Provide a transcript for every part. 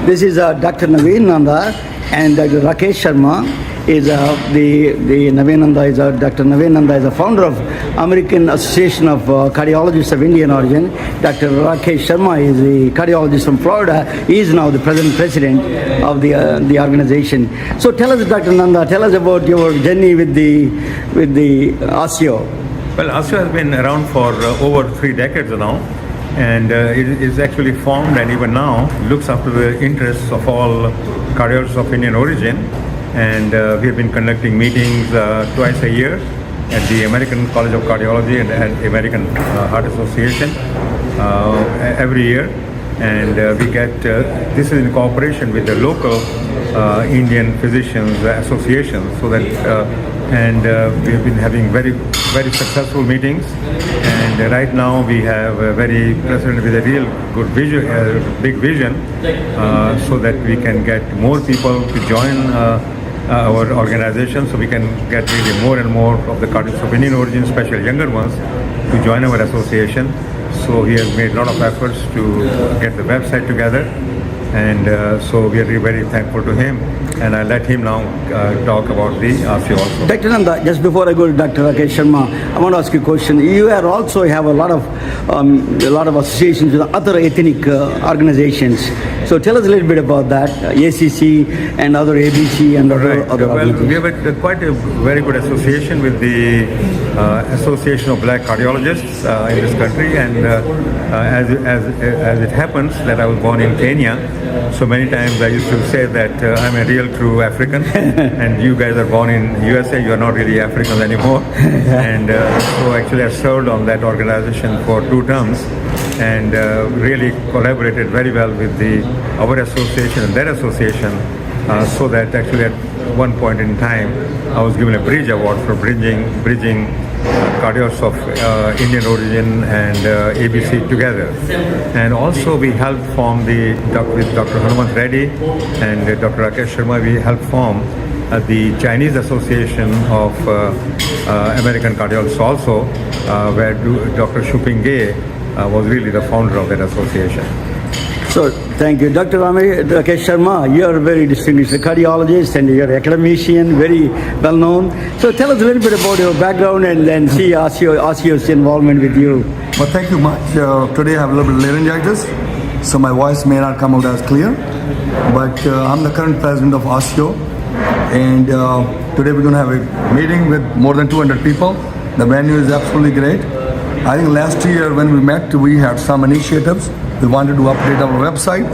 This is Dr. Naveen Nanda and Dr. Rakesh Sharma is the Naveen Nanda is Dr. Naveen Nanda is the founder of American Association of Cardiologists of Indian origin. Dr. Rakesh Sharma is the cardiologist from Florida. He is now the president of the organization. So tell us, Dr. Nanda, tell us about your journey with the ASIO. Well, ASIO has been around for over 3 decades now, and it is actually formed and even now looks after the interests of all cardiologists of Indian origin. And we have been conducting meetings twice a year at the American College of Cardiology and at the American Heart Association every year. And we get, this is in cooperation with the local Indian Physicians Association, so that, we have been having very, very successful meetings. And right now we have a very president with a real good vision, big vision, so that we can get more people to join our organization, so we can get really more and more of the cardiologists of Indian origin, especially younger ones, to join our association. So he has made a lot of efforts to get the website together, and so we are really very thankful to him. And I let him now talk about the ASIO also. Dr. Nanda, just before I go to Dr. Rakesh Sharma, I want to ask you a question. You are also have a lot of associations with other ethnic organizations. So tell us a little bit about that, ACC and other ABC and other organizations. Well, we have quite a very good association with the Association of Black Cardiologists in this country, and as it happens that I was born in Kenya, so many times I used to say that I'm a real true African, and you guys are born in USA, you are not really Africans anymore. And so actually I served on that organization for 2 terms, and really collaborated very well with our association and their association, so that actually at one point in time I was given a Bridge Award for bridging cardiologists of Indian origin and ABC together. And also we helped form with Dr. Hanuman Reddy and Dr. Rakesh Sharma, we helped form the Chinese Association of American Cardiologists also, where Dr. Shuping Ge was really the founder of that association. So, thank you. Dr. Rakesh Sharma, you are a very distinguished cardiologist and you're an academician, very well known. So tell us a little bit about your background and then see ASIO's involvement with you. Well, thank you much. Today I have a little bit of laryngitis, so my voice may not come out as clear. But I'm the current president of ASIO, and today we're going to have a meeting with more than 200 people. The venue is absolutely great. I think last year when we met, we had some initiatives. We wanted to update our website.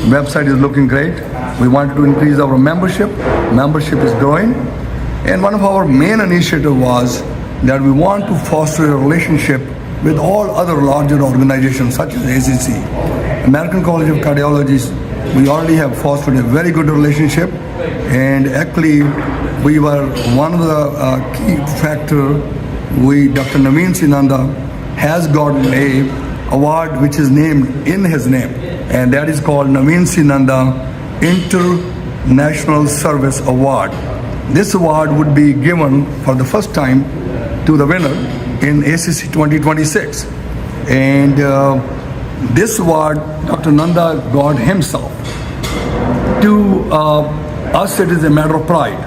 The website is looking great. We wanted to increase our membership. Membership is growing. And one of our main initiatives was that we want to foster a relationship with all other larger organizations such as ACC. American College of Cardiology, we already have fostered a very good relationship. And actually, we were one of the key factor. Dr. Naveen Nanda has gotten a award which is named in his name, and that is called Naveen Nanda International Service Award. This award would be given for the first time to the winner in ACC 2026. And this award, Dr. Nanda got himself. To us, it is a matter of pride,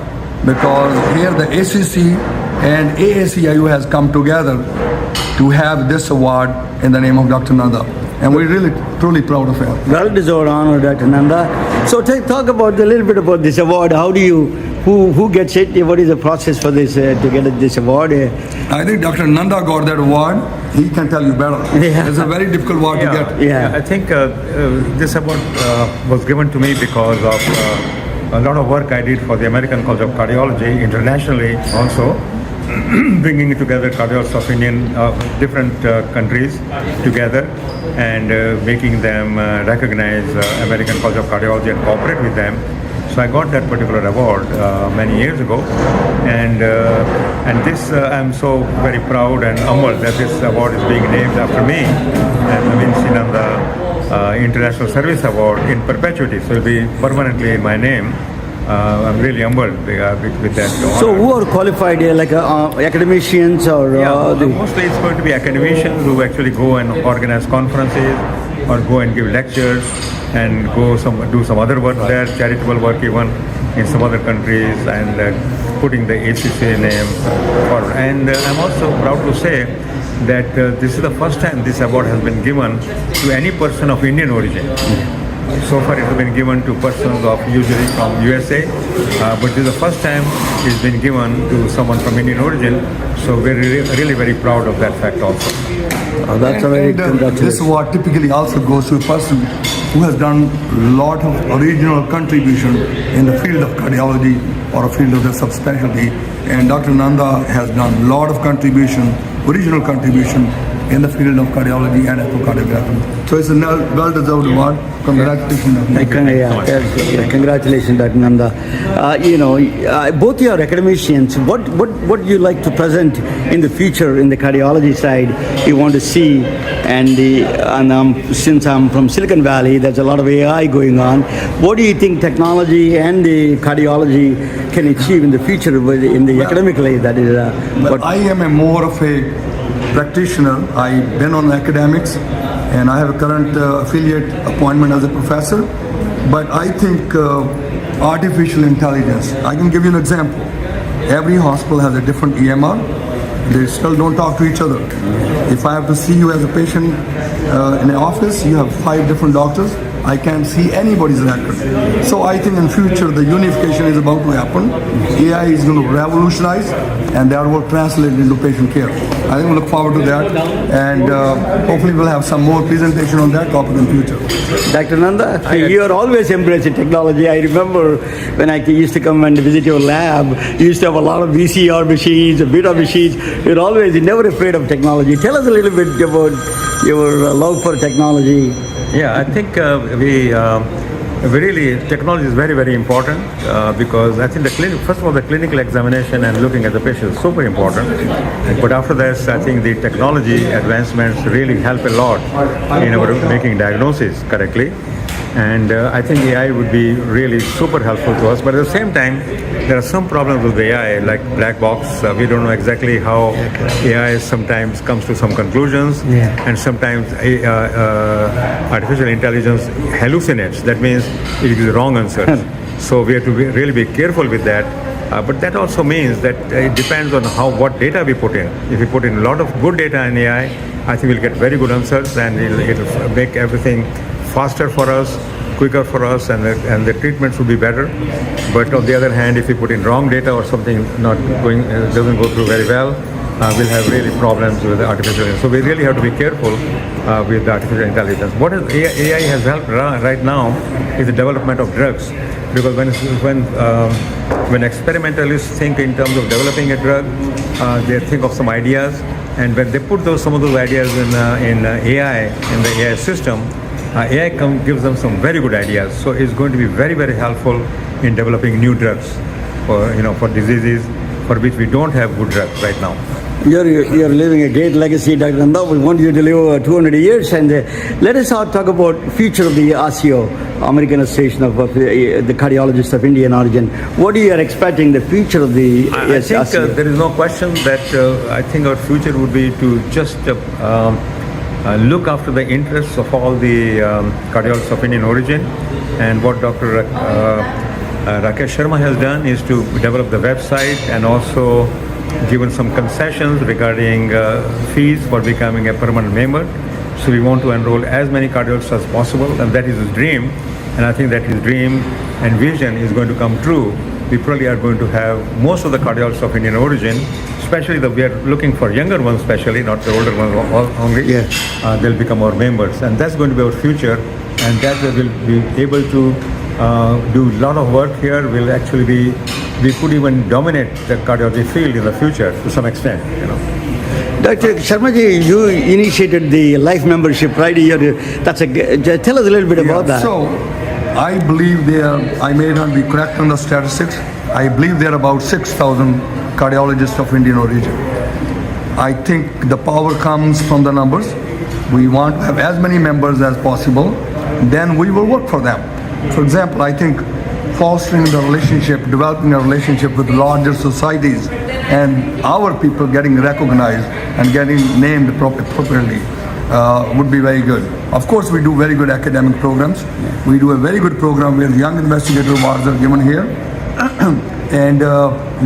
because here the ACC and AACIU has come together to have this award in the name of Dr. Nanda. And we're really, truly proud of it. Well-deserved honor, Dr. Nanda. So talk about a little bit about this award. How do you, who gets it? What is the process for this, to get this award? I think Dr. Nanda got that award. He can tell you better. Yeah. It's a very difficult award to get. Yeah. I think this award was given to me because of a lot of work I did for the American College of Cardiology internationally also, bringing together cardiologists of Indian different countries together and making them recognize American College of Cardiology and cooperate with them. So I got that particular award many years ago, and this I'm so very proud and humbled that this award is being named after me, and Naveen Nanda International Service Award in perpetuity. So it will be permanently in my name. I'm really humbled with that honor. So who are qualified here, like academicians or? Mostly it's going to be academicians who actually go and organize conferences or go and give lectures and do some other work there, charitable work even in some other countries, and putting the ACCA name forward. And I'm also proud to say that this is the first time this award has been given to any person of Indian origin. So far it has been given to persons of usually from USA, but this is the first time it's been given to someone from Indian origin. So we're really very proud of that fact also. That's a very congratulations. This award typically also goes to a person who has done a lot of original contribution in the field of cardiology or a field of the subspecialty. And Dr. Nanda has done a lot of contribution, original contribution in the field of cardiology and echocardiography. So it's a well-deserved award. Congratulations. Congratulations, Dr. Nanda. Both your academicians, what you like to present in the future in the cardiology side you want to see, since I'm from Silicon Valley, there's a lot of AI going on. What do you think technology and the cardiology can achieve in the future in the academically? That is. I am more of a practitioner. I've been on academics and I have a current affiliate appointment as a professor. But I think artificial intelligence, I can give you an example. Every hospital has a different EMR. They still don't talk to each other. If I have to see you as a patient in an office, you have 5 different doctors. I can't see anybody's record. So I think in future the unification is about to happen. AI is going to revolutionize and that will translate into patient care. I think we look forward to that, and hopefully we'll have some more presentation on that topic in future. Dr. Nanda, you are always embracing technology. I remember when I used to come and visit your lab, you used to have a lot of VCR machines, beta machines. You're never afraid of technology. Tell us a little bit about your love for technology. Yeah, I think technology is very, very important because I think first of all, the clinical examination and looking at the patient is super important. But after that, I think the technology advancements really help a lot in our making diagnosis correctly. And I think AI would be really super helpful to us. But at the same time, there are some problems with AI, like black box. We don't know exactly how AI sometimes comes to some conclusions, and sometimes artificial intelligence hallucinates. That means it gives wrong answers. So we have to really be careful with that. But that also means that it depends on what data we put in. If we put in a lot of good data in AI, I think we'll get very good answers, and it'll make everything faster for us, quicker for us, and the treatments will be better. But on the other hand, if we put in wrong data or something doesn't go through very well, we'll have really problems with the artificial intelligence. So we really have to be careful with the artificial intelligence. What AI has helped right now is the development of drugs, because when experimentalists think in terms of developing a drug, they think of some ideas, and when they put some of those ideas in AI, in the AI system, AI gives them some very good ideas. So it's going to be very, very helpful in developing new drugs for diseases for which we don't have good drugs right now. You're living a great legacy, Dr. Nanda. We want you to live 200 years. And let us talk about future of the ASIO, American Association of the Cardiologists of Indian Origin. What are you expecting the future of the ASIO? I think there is no question that I think our future would be to just look after the interests of all the cardiologists of Indian origin. And what Dr. Rakesh Sharma has done is to develop the website and also given some concessions regarding fees for becoming a permanent member. So we want to enroll as many cardiologists as possible, and that is his dream. And I think that his dream and vision is going to come true. We probably are going to have most of the cardiologists of Indian origin, especially we are looking for younger ones, especially not the older ones only. They'll become our members, and that's going to be our future. And that we will be able to do a lot of work here. We could even dominate the cardiology field in the future to some extent. Dr. Sharmaji, you initiated the life membership, right? Tell us a little bit about that. So, I believe I may not be correct on the statistics. I believe there are about 6,000 cardiologists of Indian origin. I think the power comes from the numbers. We want to have as many members as possible. Then we will work for them. For example, I think fostering the relationship, developing a relationship with larger societies, and our people getting recognized and getting named appropriately. would be very good. Of course, we do very good academic programs. We do a very good program with young investigator awards are given here. And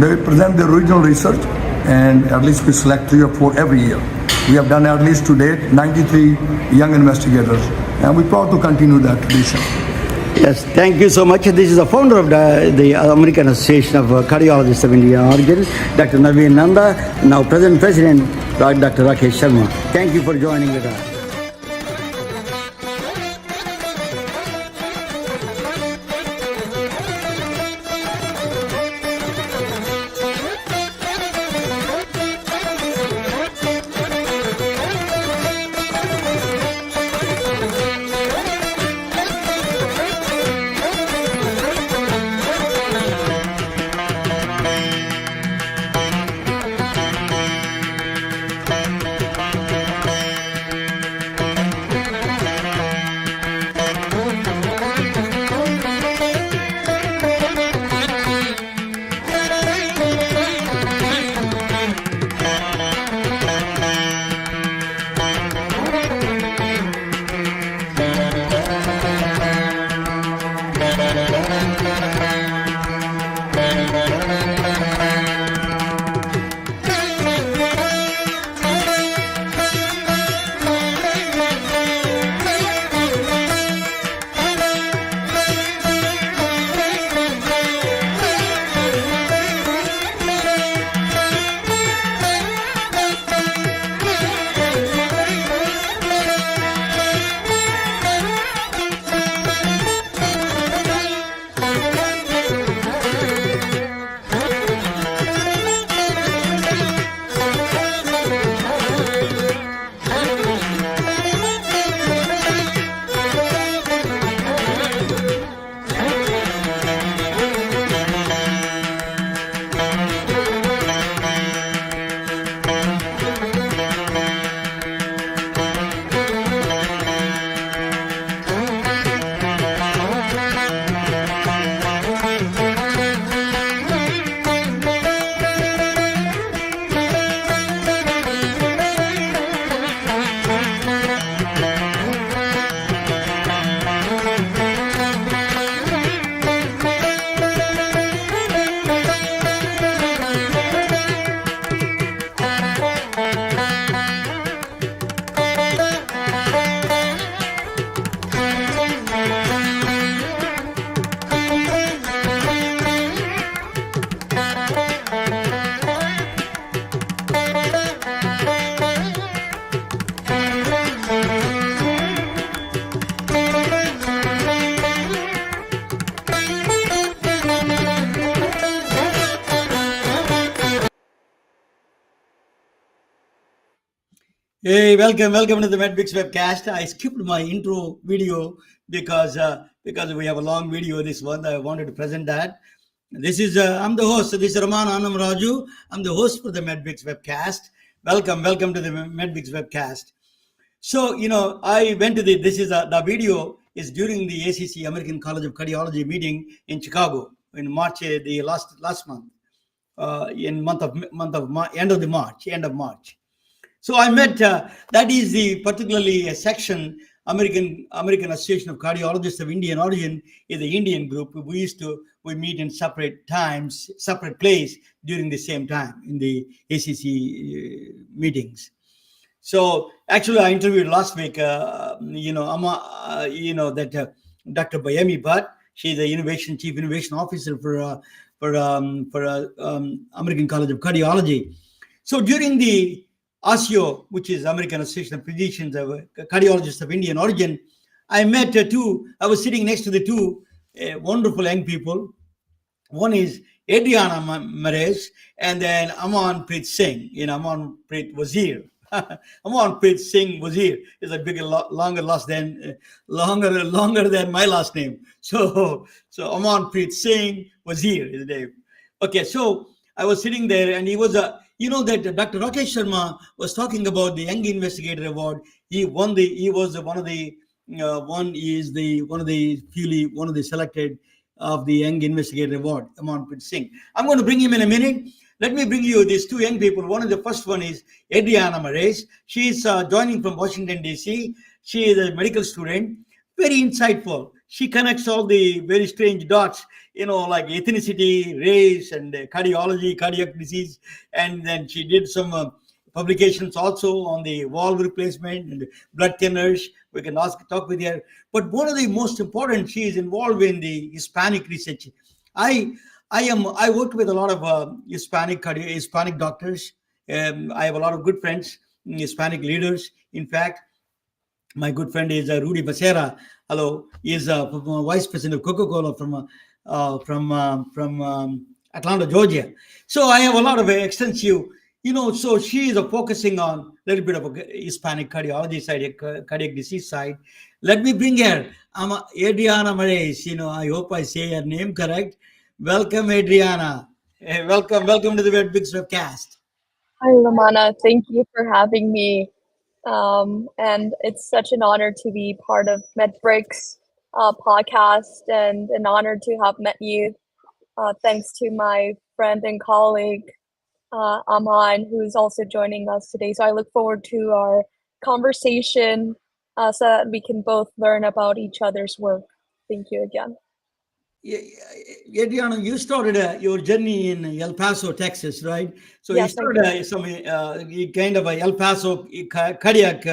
they present their original research, and at least we select 3 or 4 every year. We have done at least to date 93 young investigators, and we're proud to continue that tradition. Yes, thank you so much. This is the founder of the American Association of Cardiologists of Indian origin, Dr. Naveen Nanda, now present president, Dr. Rakesh Sharma. Thank you for joining with us. Hey, welcome to the MedBix webcast. I skipped my intro video because we have a long video. This one I wanted to present that. This is I'm the host. This is Raman Anam Raju. I'm the host for the MedBix webcast. Welcome to the MedBix webcast. So I went to the video is during the ACC American College of Cardiology meeting in Chicago in March, the last month, in end of March. So I met, that is the particularly a section, American Association of Cardiologists of Indian origin is the Indian group. We meet in separate times, separate place during the same time in the ACC meetings. So actually I interviewed last week, that Dr. Bayemi Bhatt, she's the Chief Innovation Officer for American College of Cardiology. So during the ASIO, which is American Association of Physicians of Cardiologists of Indian origin, I met I was sitting next to the two wonderful young people. One is Adriana Mares, and then Amanpreet Singh, Amanpreet Wasir. Amanpreet Singh Wasir is a bigger, longer than my last name. So Amanpreet Singh Wasir is the name. Okay, so I was sitting there, and he was that Dr. Rakesh Sharma was talking about the Young Investigator Award. He was one of the selected of the Young Investigator Award, Amanpreet Singh. I'm going to bring him in a minute. Let me bring you these two young people. One of the first one is Adriana Mares. She is joining from Washington, D.C. She is a medical student, very insightful. She connects all the very strange dots, like ethnicity, race, and cardiology, cardiac disease. And then she did some publications also on the valve replacement and blood thinners. We can talk with her. But one of the most important, she is involved in the Hispanic research. I I worked with a lot of Hispanic doctors. I have a lot of good friends, Hispanic leaders. In fact, my good friend is Rudy Becerra. Hello, he is vice president of Coca-Cola from Atlanta, Georgia. So I have a lot of extensive, So she is focusing on a little bit of a Hispanic cardiology side, cardiac disease side. Let me bring her, Adriana Mares. I hope I say her name correct. Welcome, Adriana. Welcome to the Red Big Webcast. Hi, Lamana. Thank you for having me. And it's such an honor to be part of MedBreak's podcast and an honor to have met you. Thanks to my friend and colleague, Aman, who's also joining us today. So I look forward to our conversation so that we can both learn about each other's work. Thank you again. Adriana, you started your journey in El Paso, Texas, right? So Yes, you started some kind of a El Paso cardiac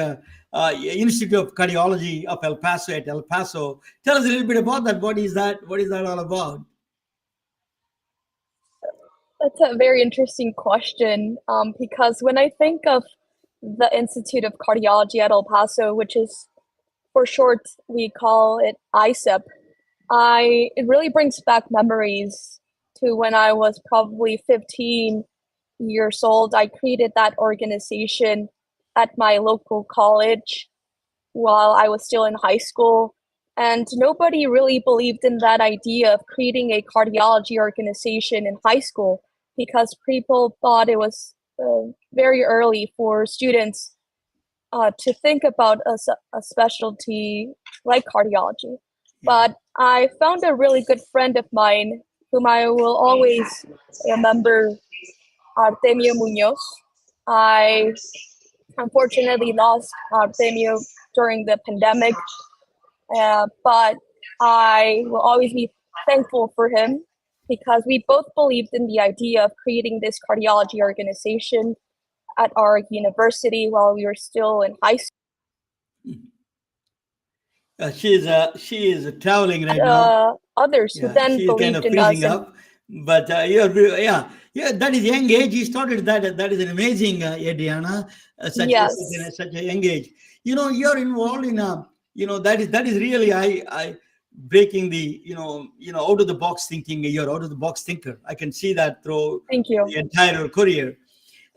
Institute of Cardiology of El Paso at El Paso. Tell us a little bit about that. What is that? What is that all about? That's a very interesting question because when I think of the Institute of Cardiology at El Paso, which is for short, we call it ICEP, it really brings back memories to when I was probably 15 years old. I created that organization at my local college while I was still in high school. And nobody really believed in that idea of creating a cardiology organization in high school because people thought it was very early for students to think about a specialty like cardiology. But I found a really good friend of mine whom I will always remember, Artemio Munoz. I unfortunately lost Artemio during the pandemic, but I will always be thankful for him because we both believed in the idea of creating this cardiology organization at our university while we were still in high school. She is traveling right now. Others who then she's believed kind of in freezing us. up. But that is young age. He started that. That is an amazing, Adriana. Such a young age. You're involved in that is really I breaking the out of the box thinking. You're out of the box thinker. I can see that through the entire career.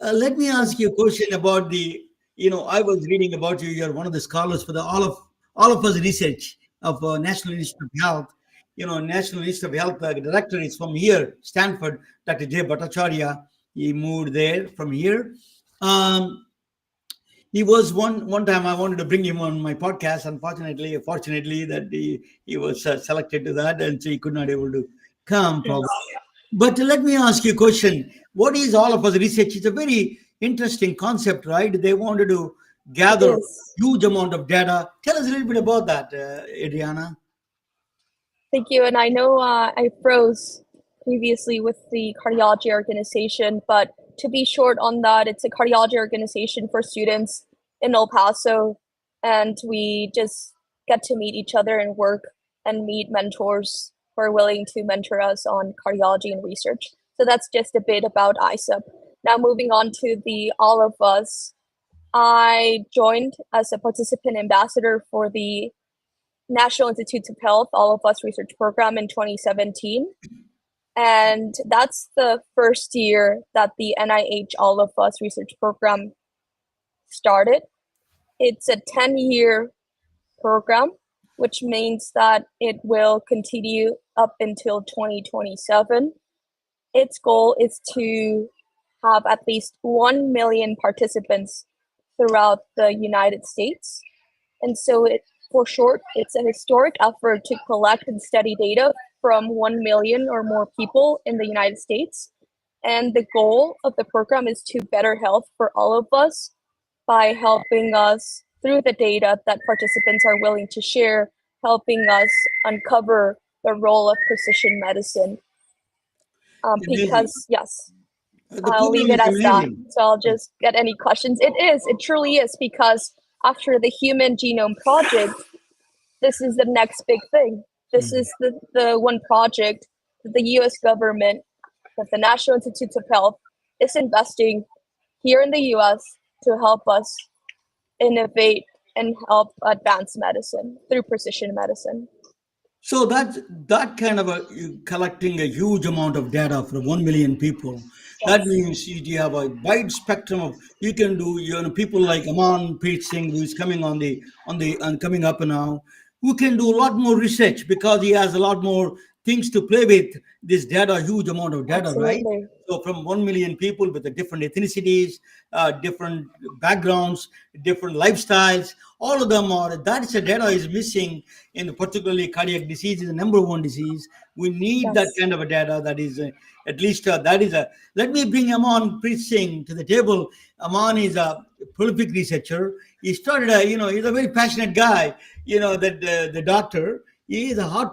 Let me ask you a question about I was reading about you. You're one of the scholars for the all of us research of National Institute of Health. National Institute of Health director is from here, Stanford, Dr. J. Bhattacharya. He moved there from here. He was one time I wanted to bring him on my podcast. Fortunately, that he was selected to that, and so he could not able to come probably. But let me ask you a question. What is all of us research? It's a very interesting concept, right? They wanted to gather huge amount of data. Tell us a little bit about that, Adriana. Thank you. And I know I froze previously with the cardiology organization, but to be short on that, it's a cardiology organization for students in El Paso. And we just get to meet each other and work and meet mentors who are willing to mentor us on cardiology and research. So that's just a bit about ICEP. Now moving on to the All of Us. I joined as a participant ambassador for the National Institutes of Health All of Us research program in 2017. And that's the first year that the NIH All of Us research program started. It's a 10-year program, which means that it will continue up until 2027. Its goal is to have at least 1 million participants throughout the United States. And so for short, it's a historic effort to collect and study data from 1 million or more people in the United States And the goal of the program is to better health for all of us by helping us through the data that participants are willing to share, helping us uncover the role of precision medicine. Amazing. Because, yes, The I'll program leave it is as that. amazing. So I'll just get any questions. It truly is, because after the Human Genome Project, this is the next big thing. This is the one project that the US government, that the National Institutes of Health is investing here in the US to help us innovate and help advance medicine through precision medicine. So that kind of you collecting a huge amount of data from 1 million people. That Yes. means you have a wide spectrum of you can do. People like Amanpreet Singh, who is coming on coming up now, who can do a lot more research because he has a lot more things to play with. This data, huge amount of data, right? Absolutely. So from 1 million people with the different ethnicities, different backgrounds, different lifestyles, all of them are that's the data is missing in particularly cardiac disease is the number one disease. We need that Yes. kind of a data that is at least that is a. Let me bring Aman Preet Singh to the table. Aman is a prolific researcher. He started he's a very passionate guy. That the doctor. He is a hot.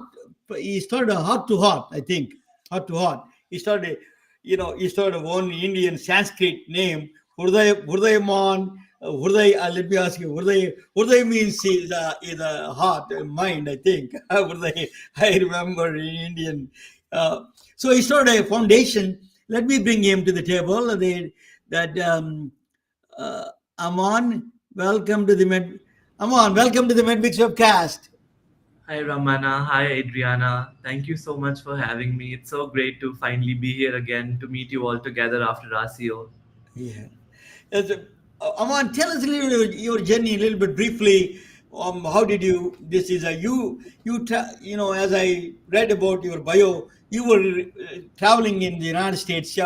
He started a hot to hot. I think hot to hot. He started one Indian Sanskrit name, Hurdayaman. Let me ask you, Hurday means is a heart, a mind, I think. Hurday, I remember in Indian. So he started a foundation. Let me bring him to the table. Uh, Aman, welcome to the Med. Aman, welcome to the MedMix webcast. Hi Ramana, hi Adriana. Thank you so much for having me. It's so great to finally be here again to meet you all together after ASIO. Yeah. Yes, Aman, tell us a little bit your journey, a little bit briefly. How did you? This is a as I read about your bio, you were traveling in the United States,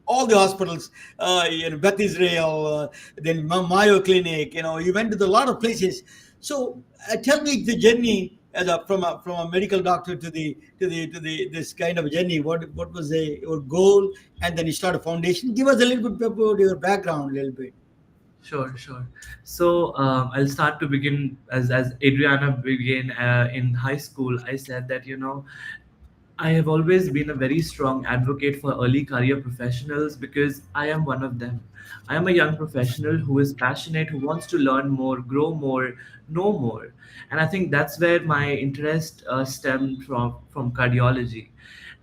all the hospitals, Beth Israel, then Mayo Clinic. You went to a lot of places. So tell me the journey from a medical doctor to the this kind of journey. What was your goal, and then you start a foundation. Give us a little bit about your background, a little bit. Sure, sure. So I'll start to begin as Adriana began in high school. I said that I have always been a very strong advocate for early career professionals because I am one of them. I am a young professional who is passionate, who wants to learn more, grow more, know more. And I think that's where my interest stemmed from cardiology.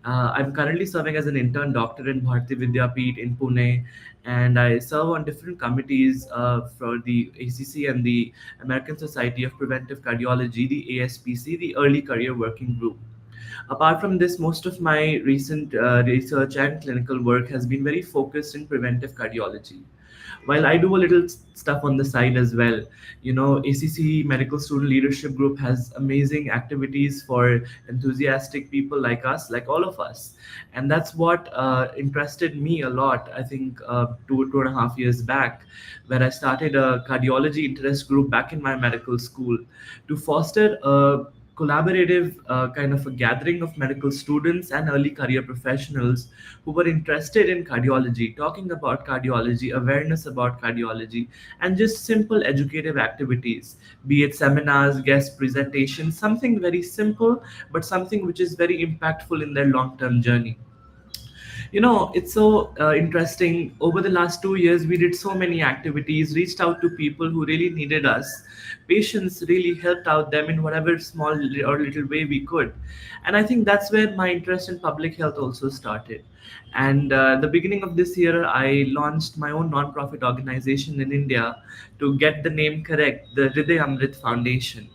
I'm currently serving as an intern doctor in Bharati Vidyapeeth in Pune, and I serve on different committees for the ACC and the American Society of Preventive Cardiology, the ASPC, the Early Career Working Group. Apart from this, most of my recent research and clinical work has been very focused in preventive cardiology. While I do a little stuff on the side as well, ACC Medical Student Leadership Group has amazing activities for enthusiastic people like us, like all of us, and that's what interested me a lot. I think 2.5 years back, where I started a cardiology interest group back in my medical school to foster a collaborative kind of a gathering of medical students and early career professionals who were interested in cardiology, talking about cardiology, awareness about cardiology, and just simple educative activities, be it seminars, guest presentations, something very simple, but something which is very impactful in their long term journey. It's so interesting. Over the last 2 years, we did so many activities, reached out to people who really needed us. Patients really helped out them in whatever small or little way we could. And I think that's where my interest in public health also started. And the beginning of this year, I launched my own non-profit organization in India to get the name correct, the Hriday Amrit Foundation.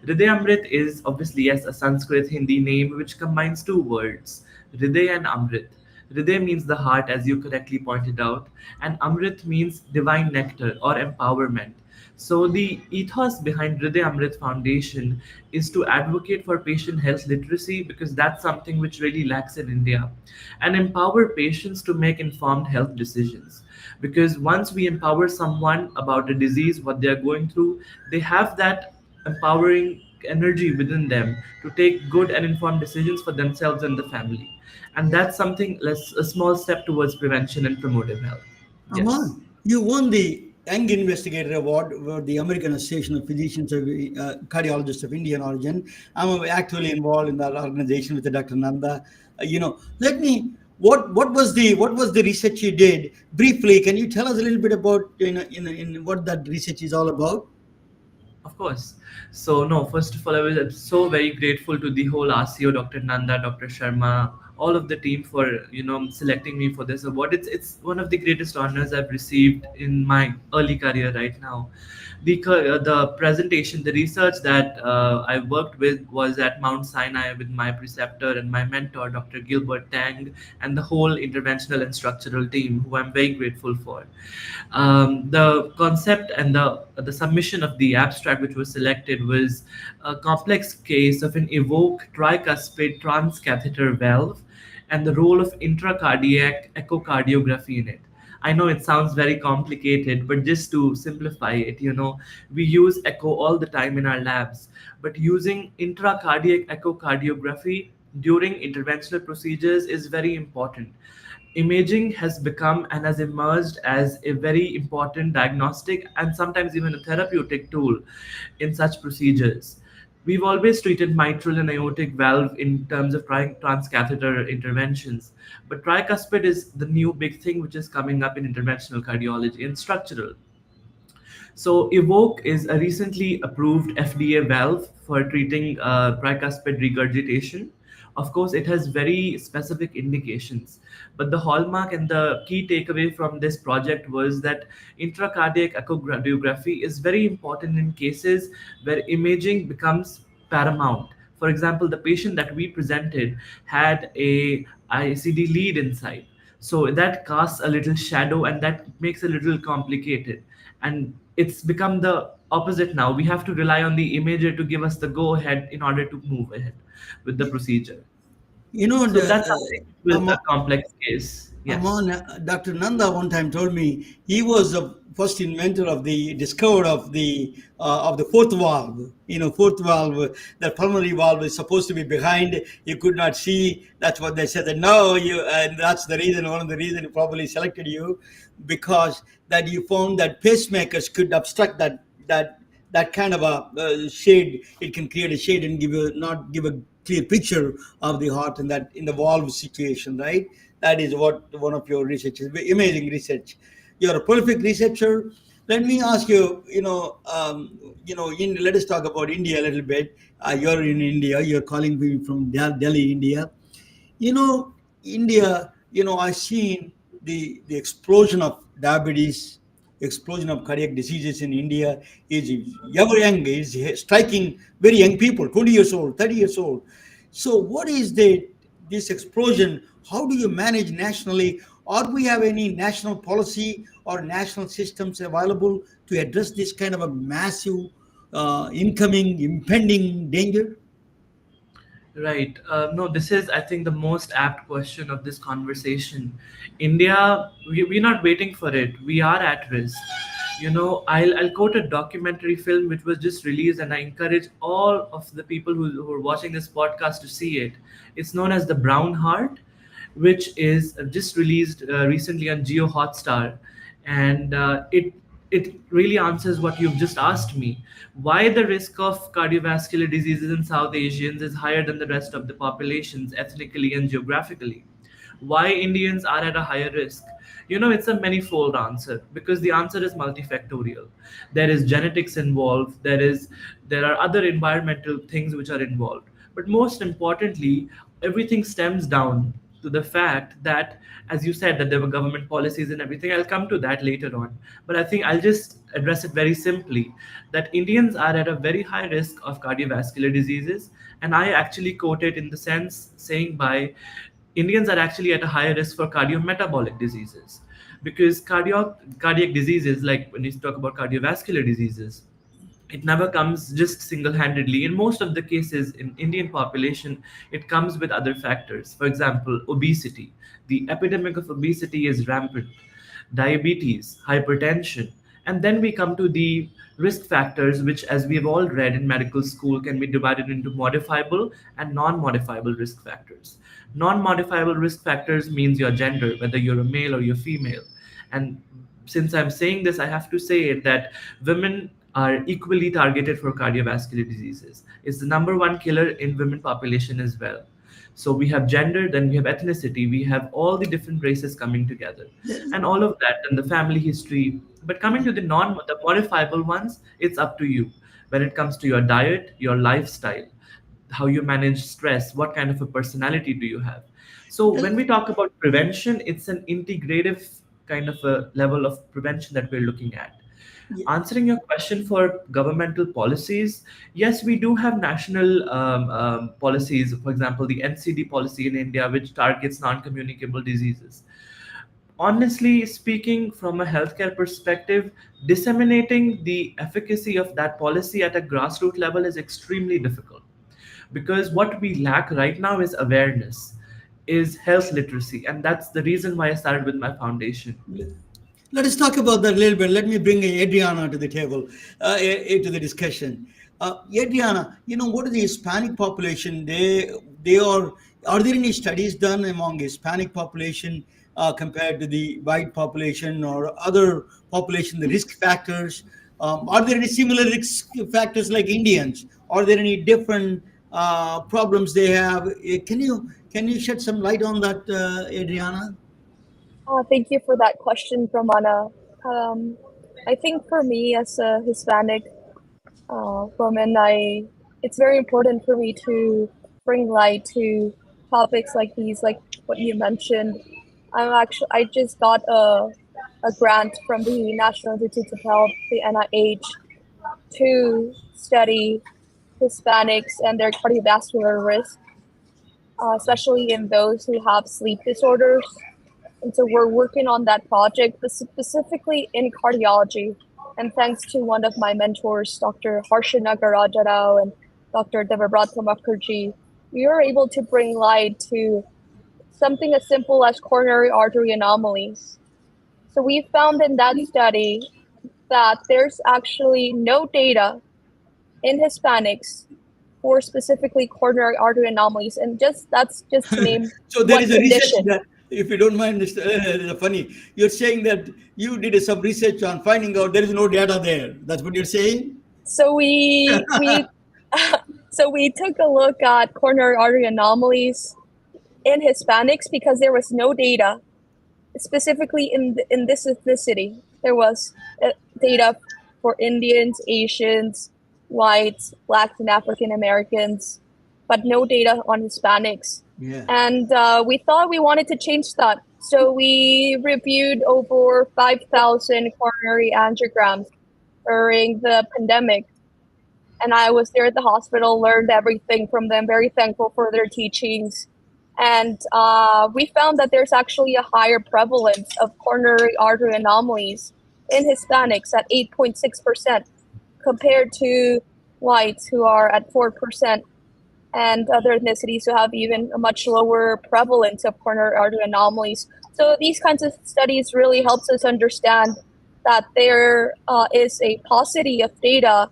Hriday Amrit is obviously, yes, a Sanskrit Hindi name which combines two words, Hriday and Amrit. Hriday means the heart, as you correctly pointed out, and Amrit means divine nectar or empowerment. So the ethos behind Hriday Amrit Foundation is to advocate for patient health literacy because that's something which really lacks in India, and empower patients to make informed health decisions. Because once we empower someone about a disease, what they are going through, they have that empowering energy within them to take good and informed decisions for themselves and the family. And that's something less a small step towards prevention and promotive health. Yes. Aman, you won the Young Investigator Award for the American Association of Physicians of Cardiologists of Indian origin. I'm actually involved in that organization with Dr. Nanda. Let me. What was the research you did briefly? Can you tell us a little bit about in what that research is all about? Of course. So no, first of all, I'm so very grateful to the whole RCO, Dr. Nanda, Dr. Sharma, all of the team for selecting me for this award. It's one of the greatest honors I've received in my early career right now. The presentation, the research that I worked with was at Mount Sinai with my preceptor and my mentor, Dr. Gilbert Tang, and the whole interventional and structural team, who I'm very grateful for. The concept and the submission of the abstract, which was selected, was a complex case of an evoke tricuspid transcatheter valve and the role of intracardiac echocardiography in it. I know it sounds very complicated, but just to simplify it, we use echo all the time in our labs, but using intracardiac echocardiography during interventional procedures is very important. Imaging has become and has emerged as a very important diagnostic and sometimes even a therapeutic tool in such procedures. We've always treated mitral and aortic valve in terms of transcatheter interventions, but tricuspid is the new big thing which is coming up in interventional cardiology and structural. So Evoke is a recently approved FDA valve for treating tricuspid regurgitation. Of course, it has very specific indications, but the hallmark and the key takeaway from this project was that intracardiac echocardiography is very important in cases where imaging becomes paramount. For example, the patient that we presented had a ICD lead inside, so that casts a little shadow and that makes it a little complicated. And it's become the opposite now. We have to rely on the imager to give us the go ahead in order to move ahead with the procedure. You know, So the, that's something with Aman, a complex case. Yes. Dr. Nanda one time told me he was the first inventor of the discovered of the fourth valve. Fourth valve, the pulmonary valve is supposed to be behind. You could not see. That's what they said. That no, and that's the reason. One of the reasons he probably selected you, because that you found that pacemakers could obstruct that kind of a shade. It can create a shade and not give a clear picture of the heart in the valve situation, right? That is what one of your research is. Amazing research. You're a prolific researcher. Let me ask you. Let us talk about India a little bit. You're in India. You're calling me from Delhi, India. India. I've seen the explosion of diabetes, explosion of cardiac diseases in India is ever young, is striking very young people, 20 years old, 30 years old. So what is this explosion? How do you manage nationally? Or do we have any national policy or national systems available to address this kind of a massive impending danger? Right. No, this is, I think, the most apt question of this conversation. India, we're not waiting for it. We are at risk. I'll quote a documentary film which was just released, and I encourage all of the people who are watching this podcast to see it. It's known as The Brown Heart, which is just released recently on Geo Hotstar, and it really answers what you've just asked me. Why the risk of cardiovascular diseases in South Asians is higher than the rest of the populations, ethnically and geographically? Why Indians are at a higher risk? It's a manifold answer because the answer is multifactorial. There is genetics involved. There are other environmental things which are involved. But most importantly, everything stems down to the fact that, as you said, that there were government policies and everything. I'll come to that later on. But I think I'll just address it very simply that Indians are at a very high risk of cardiovascular diseases. And I actually quote it in the sense saying by Indians are actually at a higher risk for cardiometabolic diseases because cardiac diseases, like when you talk about cardiovascular diseases, it never comes just single-handedly. In most of the cases in Indian population, it comes with other factors. For example, obesity. The epidemic of obesity is rampant. Diabetes, hypertension, And then we come to the risk factors, which, as we've all read in medical school, can be divided into modifiable and non-modifiable risk factors. Non-modifiable risk factors means your gender, whether you're a male or you're female. And since I'm saying this, I have to say it that women are equally targeted for cardiovascular diseases. It's the number one killer in women population as well. So we have gender, then we have ethnicity, we have all the different races coming together, and all of that, and the family history. But coming to the modifiable ones, it's up to you when it comes to your diet, your lifestyle, how you manage stress, what kind of a personality do you have. So when we talk about prevention, it's an integrative kind of a level of prevention that we're looking at. Answering your question for governmental policies, yes, we do have national policies. For example, the NCD policy in India, which targets non-communicable diseases. Honestly speaking, from a healthcare perspective, disseminating the efficacy of that policy at a grassroots level is extremely difficult, because what we lack right now is awareness, is health literacy, and that's the reason why I started with my foundation. Let us talk about that a little bit. Let me bring Adriana to the table, into the discussion. Adriana, what is the Hispanic population? Are there any studies done among Hispanic population compared to the white population or other population, the risk factors? Are there any similar risk factors like Indians? Are there any different problems they have? Can you shed some light on that, Adriana? Thank you for that question, Pramana. I think for me as a Hispanic woman, it's very important for me to bring light to topics like these, like what you mentioned. I just got a grant from the National Institutes of Health, the NIH, to study Hispanics and their cardiovascular risk, especially in those who have sleep disorders. And so we're working on that project, but specifically in cardiology. And thanks to one of my mentors, Dr. Harsha Nagarajarao and Dr. Devabrata Mukherjee, we were able to bring light to something as simple as coronary artery anomalies. So we found in that study that there's actually no data in Hispanics for specifically coronary artery anomalies. And that's just to name So there one is a research condition. that, if you don't mind, funny, you're saying that you did some research on finding out there is no data there. That's what you're saying? So we so we took a look at coronary artery anomalies in Hispanics because there was no data specifically in this ethnicity. There was data for Indians, Asians, whites, Blacks, and African Americans, but no data on Hispanics. Yeah. And we thought we wanted to change that. So we reviewed over 5,000 coronary angiograms during the pandemic. And I was there at the hospital, learned everything from them, very thankful for their teachings. And we found that there's actually a higher prevalence of coronary artery anomalies in Hispanics at 8.6% compared to whites who are at 4%, and other ethnicities who have even a much lower prevalence of coronary artery anomalies. So these kinds of studies really helps us understand that there is a paucity of data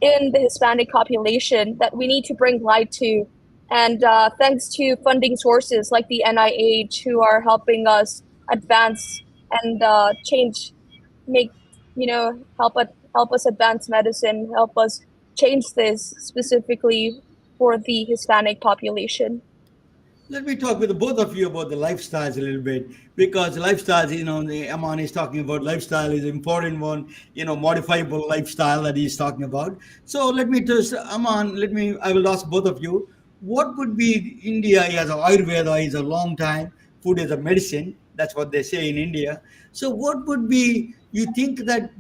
in the Hispanic population that we need to bring light to. And thanks to funding sources like the NIH, who are helping us advance and help us advance medicine, help us change this specifically for the Hispanic population. Let me talk with the both of you about the lifestyles a little bit, because lifestyles, the Aman is talking about lifestyle is an important one, modifiable lifestyle that he's talking about. So let me just, Aman, I will ask both of you, what would be India as a Ayurveda is a long time, food is a medicine, that's what they say in India. So what would be, you think that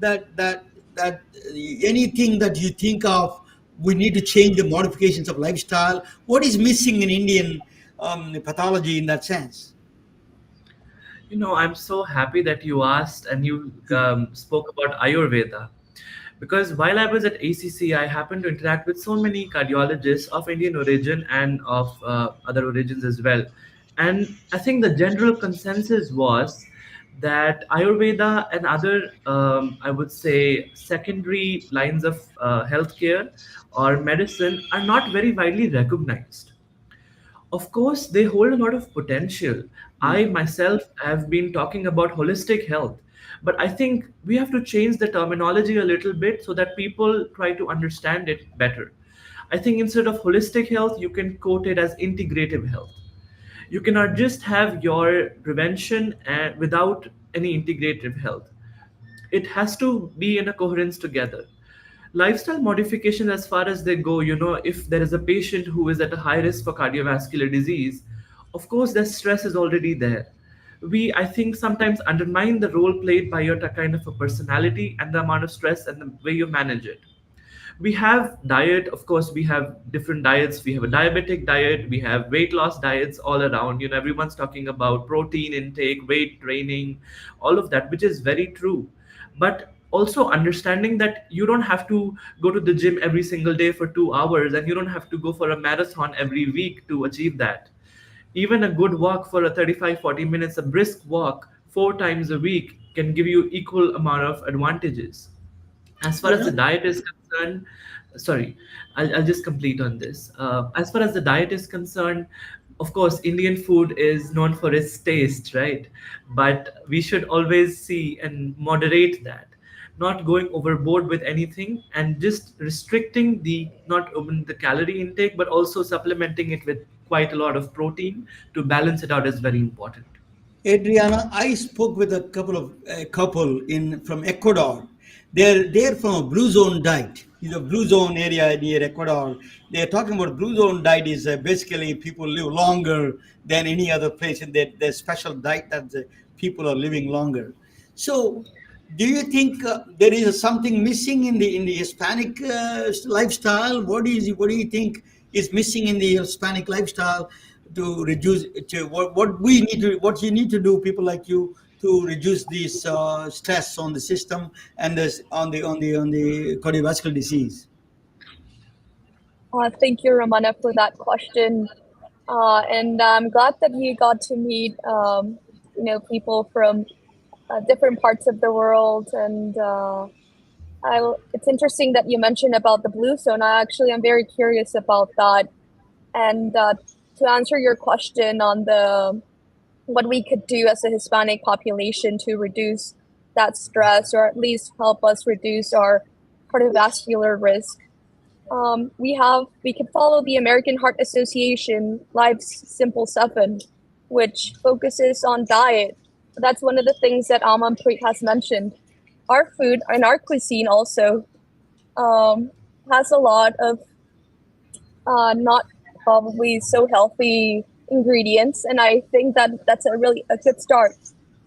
anything that you think of, we need to change the modifications of lifestyle? What is missing in Indian pathology in that sense? I'm so happy that you asked and you spoke about Ayurveda, because while I was at ACC, I happened to interact with so many cardiologists of Indian origin and of other origins as well. And I think the general consensus was that Ayurveda and other, I would say, secondary lines of healthcare or medicine are not very widely recognized. Of course, they hold a lot of potential. I myself have been talking about holistic health, but I think we have to change the terminology a little bit so that people try to understand it better. I think instead of holistic health, you can quote it as integrative health. You cannot just have your prevention and without any integrative health. It has to be in a coherence together. Lifestyle modification, as far as they go, if there is a patient who is at a high risk for cardiovascular disease, of course the stress is already there. We, I think, sometimes undermine the role played by your kind of a personality and the amount of stress and the way you manage it. We have diet, of course. We have different diets. We have a diabetic diet, we have weight loss diets all around. Everyone's talking about protein intake, weight training, all of that, which is very true. But also understanding that you don't have to go to the gym every single day for 2 hours, and you don't have to go for a marathon every week to achieve that. Even a good walk for a 35-40 minutes, a brisk walk 4 times a week, can give you equal amount of advantages. As far as Yeah. the diet is concerned, sorry, I'll just complete on this. As far as the diet is concerned, of course, Indian food is known for its taste, right? But we should always see and moderate that, not going overboard with anything, and just restricting the not only the calorie intake but also supplementing it with quite a lot of protein to balance it out is very important. Adriana, I spoke with a couple in from Ecuador. They're from a blue zone diet. It's a blue zone area near Ecuador. They're talking about blue zone diet is basically people live longer than any other place, and there's special diet that the people are living longer. So, do you think there is something missing in the Hispanic lifestyle? What do you think is missing in the Hispanic lifestyle to reduce to what you need to do, people like you, to reduce this stress on the system and this on the cardiovascular disease? Thank you, Ramana, for that question. And I'm glad that you got to meet, people from different parts of the world. And it's interesting that you mentioned about the blue zone. I'm very curious about that. And to answer your question on the what we could do as a Hispanic population to reduce that stress, or at least help us reduce our cardiovascular risk. We can follow the American Heart Association Life's Simple Seven, which focuses on diet. That's one of the things that Amanpreet has mentioned. Our food and our cuisine also has a lot of not probably so healthy ingredients, and I think that that's a good start.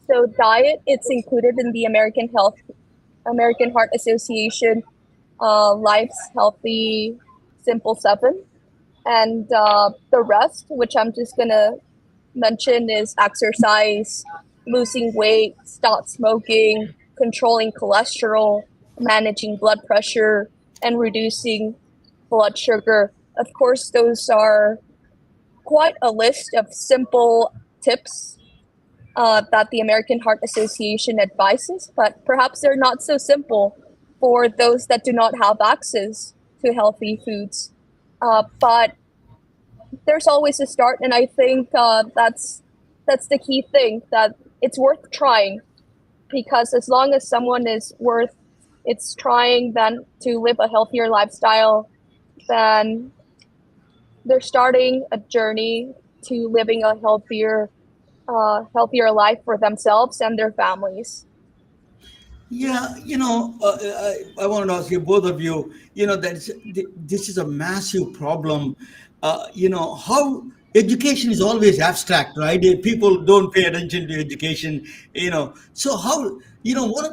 So diet, it's included in the American Heart Association Life's Healthy Simple Seven, and the rest, which I'm just gonna mention, is exercise, losing weight, stop smoking, controlling cholesterol, managing blood pressure, and reducing blood sugar. Of course, those are quite a list of simple tips that the American Heart Association advises, but perhaps they're not so simple for those that do not have access to healthy foods. But there's always a start, and I think that's the key thing, that it's worth trying, because as long as someone is worth it's trying then to live a healthier lifestyle, then they're starting a journey to living a healthier life for themselves and their families. Yeah, I want to ask you, both of you, this is a massive problem. How education is always abstract, right? People don't pay attention to education, So how, one of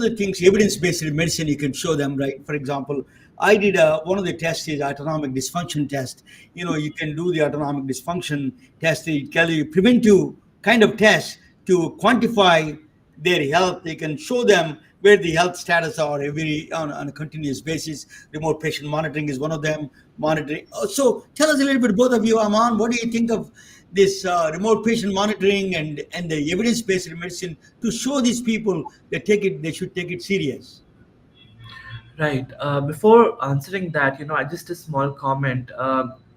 the things, evidence-based medicine, you can show them, right? For example, I did one of the tests is autonomic dysfunction test. You can do the autonomic dysfunction test. They tell you preventive kind of test to quantify their health. They can show them where the health status are on a continuous basis. Remote patient monitoring is one of them. Monitoring. So tell us a little bit, both of you, Aman, what do you think of this remote patient monitoring and the evidence-based medicine to show these people they should take it serious. Right. Before answering that, just a small comment.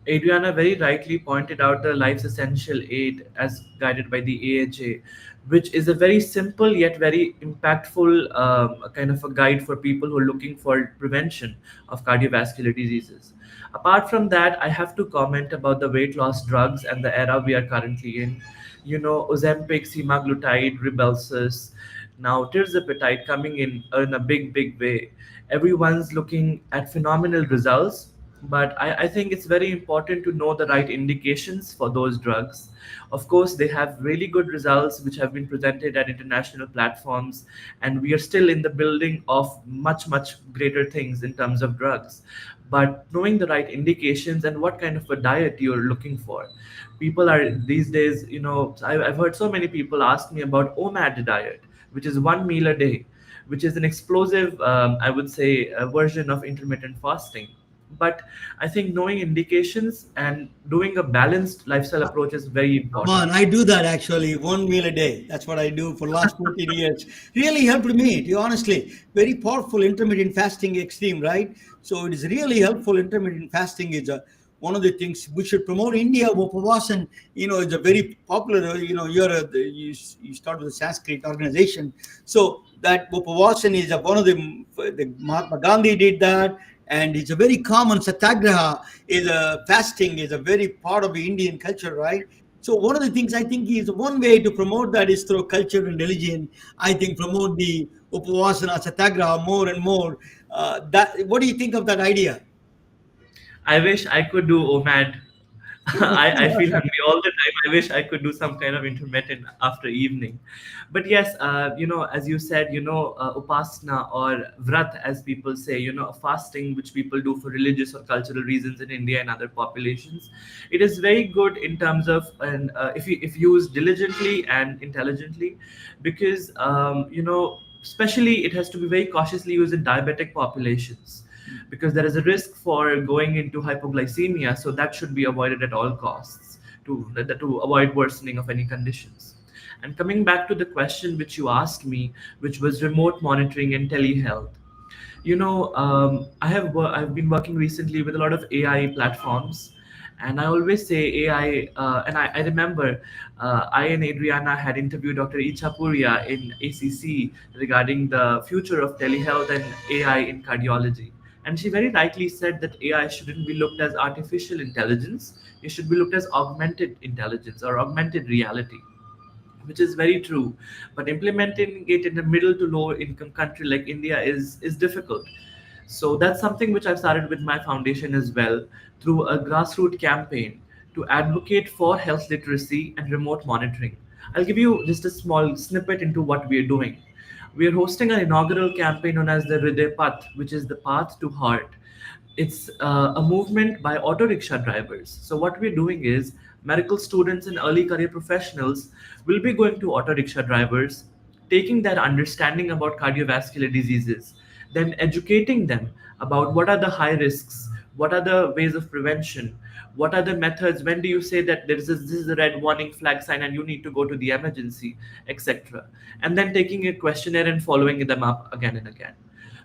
Adriana very rightly pointed out the Life's Essential Aid as guided by the AHA, which is a very simple yet very impactful kind of a guide for people who are looking for prevention of cardiovascular diseases. Apart from that, I have to comment about the weight loss drugs and the era we are currently in. Ozempic, semaglutide, Rybelsus, now tirzepatide coming in a big way. Everyone's looking at phenomenal results, but I think it's very important to know the right indications for those drugs. Of course, they have really good results which have been presented at international platforms, and we are still in the building of much greater things in terms of drugs. But knowing the right indications and what kind of a diet you're looking for. People are these days, I've heard so many people ask me about OMAD diet, which is 1 meal a day, which is an explosive, I would say, a version of intermittent fasting. But I think knowing indications and doing a balanced lifestyle approach is very important. Man, I do that actually, 1 meal a day. That's what I do for last 14 years. Really helped me, to honestly. Very powerful intermittent fasting extreme, right? So it is really helpful. Intermittent fasting is one of the things we should promote. India, Upavasan, is a very popular, you start with a Sanskrit organization. So that Upavasan is one of the Mahatma Gandhi did that. And it's a very common satyagraha is a fasting is a very part of the Indian culture, right? So one of the things I think is one way to promote that is through culture and religion. I think promote the upavasana satyagraha more and more. That what do you think of that idea? I wish I could do OMAD. I feel hungry all the time. I wish I could do some kind of intermittent after evening. But yes, as you said, upasana or vrat, as people say, fasting, which people do for religious or cultural reasons in India and other populations. It is very good in terms of, and if used diligently and intelligently, because, especially it has to be very cautiously used in diabetic populations because there is a risk for going into hypoglycemia. So that should be avoided at all costs to avoid worsening of any conditions. And coming back to the question which you asked me, which was remote monitoring and telehealth. I've been working recently with a lot of AI platforms, and I always say AI. And I remember I and Adriana had interviewed Dr. Ichapuria in ACC regarding the future of telehealth and AI in cardiology. And she very rightly said that AI shouldn't be looked as artificial intelligence. It should be looked as augmented intelligence or augmented reality, which is very true. But implementing it in a middle to low income country like India is difficult. So that's something which I've started with my foundation as well through a grassroots campaign to advocate for health literacy and remote monitoring. I'll give you just a small snippet into what we are doing. We are hosting an inaugural campaign known as the Hriday Path, which is the path to heart. It's a movement by auto rickshaw drivers. So what we're doing is medical students and early career professionals will be going to auto rickshaw drivers, taking their understanding about cardiovascular diseases, then educating them about what are the high risks, what are the ways of prevention, what are the methods, when do you say that this is a red warning flag sign and you need to go to the emergency, etc. And then taking a questionnaire and following them up again and again,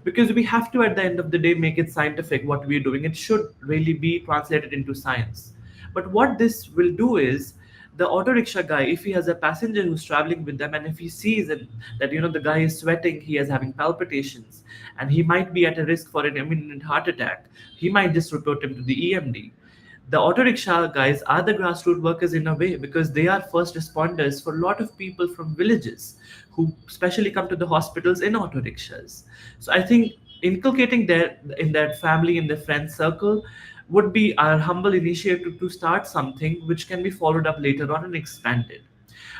because we have to at the end of the day make it scientific. What we're doing, it should really be translated into science. But what this will do is the auto rickshaw guy, if he has a passenger who's traveling with them and if he sees that the guy is sweating, he is having palpitations, and he might be at a risk for an imminent heart attack, he might just report him to the EMD. The auto rickshaw guys are the grassroots workers in a way, because they are first responders for a lot of people from villages who especially come to the hospitals in auto rickshaws. So I think inculcating their in that family, in their friend circle, would be our humble initiative to start something which can be followed up later on and expanded.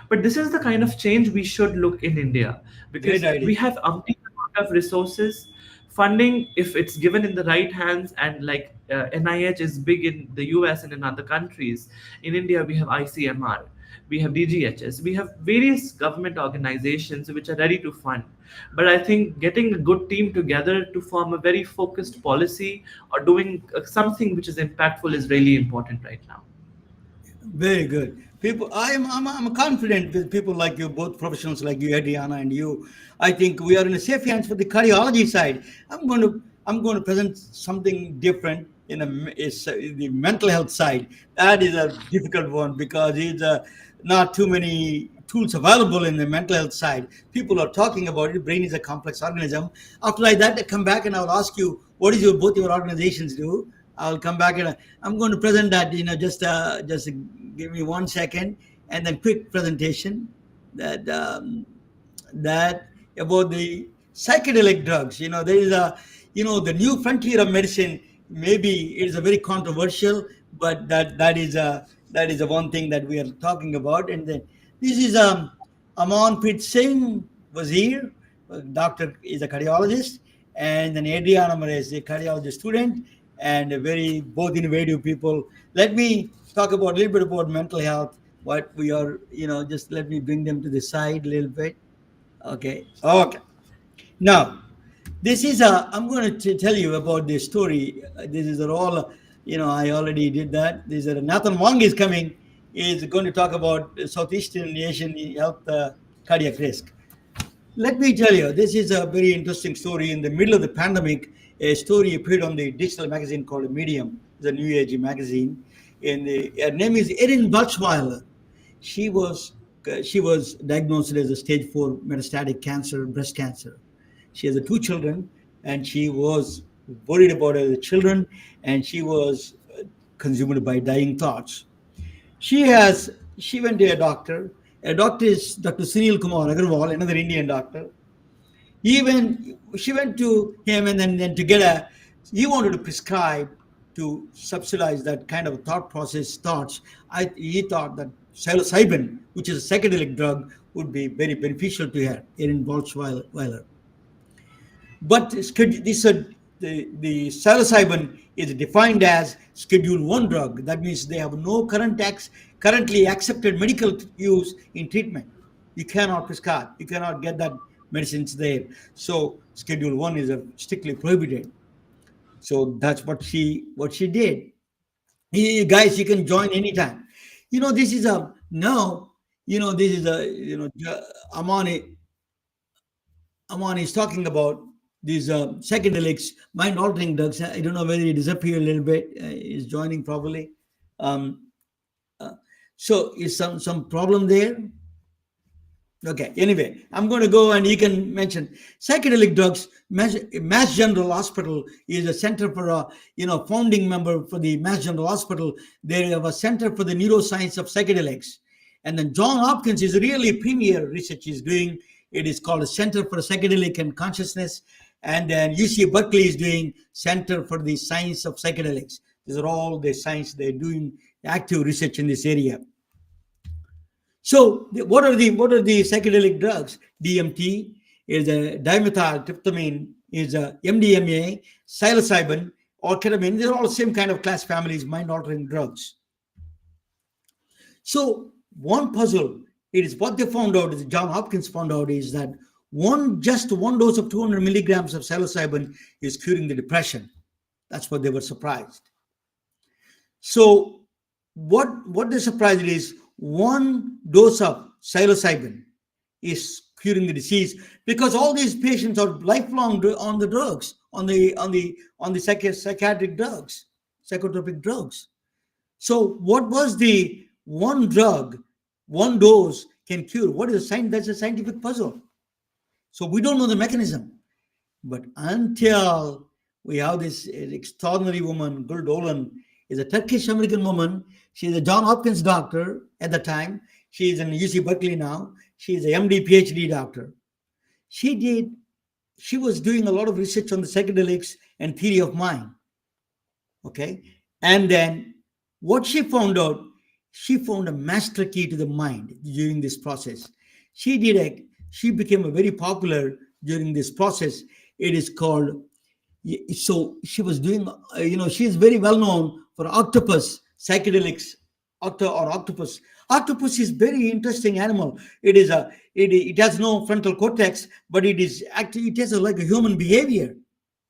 But this is the kind of change we should look in India, because Great idea. we have umpteen amount of resources. Funding, if it's given in the right hands, and like NIH is big in the US and in other countries. In India, we have ICMR, we have DGHS, we have various government organizations which are ready to fund. But I think getting a good team together to form a very focused policy or doing something which is impactful is really important right now. Very good. People, I'm confident with people like you, both professionals like you, Adriana, and you. I think we are in a safe hands for the cardiology side. I'm going to present something different is the mental health side. That is a difficult one because it's not too many tools available in the mental health side. People are talking about it. Brain is a complex organism. After like that, I come back and I'll ask you, what is both your organizations do? I'll come back and I'm going to present that. Just give me 1 second, and then quick presentation that that about the psychedelic drugs. There is the new frontier of medicine. Maybe it is a very controversial, but that is a one thing that we are talking about. And then this is Amanpreet Wasir, doctor is a cardiologist, and then Adriana Mares, a cardiology student, and a very both innovative people. Let me talk about a little bit about mental health. What we are, just let me bring them to the side a little bit. Okay. Now, this is I'm going to tell you about this story. This is all, I already did that. This is Nathan Wong is coming. Is going to talk about Southeastern Asian health cardiac risk. Let me tell you, this is a very interesting story. In the middle of the pandemic, a story appeared on the digital magazine called Medium, the New Age magazine. And her name is Erin Balchweiler. She was diagnosed as a stage 4 metastatic cancer, breast cancer. She has 2 children, and she was worried about her children, and she was consumed by dying thoughts. She went to a doctor. A doctor is Dr. Sunil Kumar Agarwal, another Indian doctor. She went to him, and then he wanted to prescribe to subsidize that kind of thoughts. He thought that psilocybin, which is a psychedelic drug, would be very beneficial to her, Erin Balchweiler. But the psilocybin is defined as Schedule 1 drug. That means they have no currently accepted medical use in treatment. You cannot prescribe. You cannot get that medicines there. So Schedule 1 is strictly prohibited. So that's what she did. Guys, you can join anytime. This is Aman is talking about these psychedelics, mind-altering drugs. I don't know whether he disappeared a little bit. He's joining probably. So is some problem there? Okay. Anyway, I'm going to go and you can mention psychedelic drugs. Mass General Hospital is a center for founding member for the Mass General Hospital. They have a center for the neuroscience of psychedelics, and then John Hopkins is really premier research he's doing. It is called a Center for Psychedelic and Consciousness. And then UC Berkeley is doing Center for the Science of Psychedelics. These are all the science. They're doing active research in this area. So what are the psychedelic drugs? DMT is a dimethyltryptamine, is a MDMA, psilocybin, or ketamine. They're all the same kind of class families, mind-altering drugs. So one puzzle, it is what they found out, is John Hopkins found out, is that just one dose of 200 milligrams of psilocybin is curing the depression. That's what they were surprised. So what they surprised is one dose of psilocybin is curing the disease, because all these patients are lifelong on the drugs, on the psychiatric drugs, psychotropic drugs. So what was the one drug, one dose can cure? What is that's a scientific puzzle. So we don't know the mechanism. But until we have this extraordinary woman, Gul Dolan, is a Turkish-American woman. She's a John Hopkins doctor at the time. She's in UC Berkeley now. She's a MD, PhD doctor. She was doing a lot of research on the psychedelics and theory of mind. Okay. And then what she found out, she found a master key to the mind during this process. She became a very popular during this process. It is called, so she was doing, she's very well known for octopus psychedelics, octopus. Octopus is very interesting animal. It has no frontal cortex, but it has like a human behavior.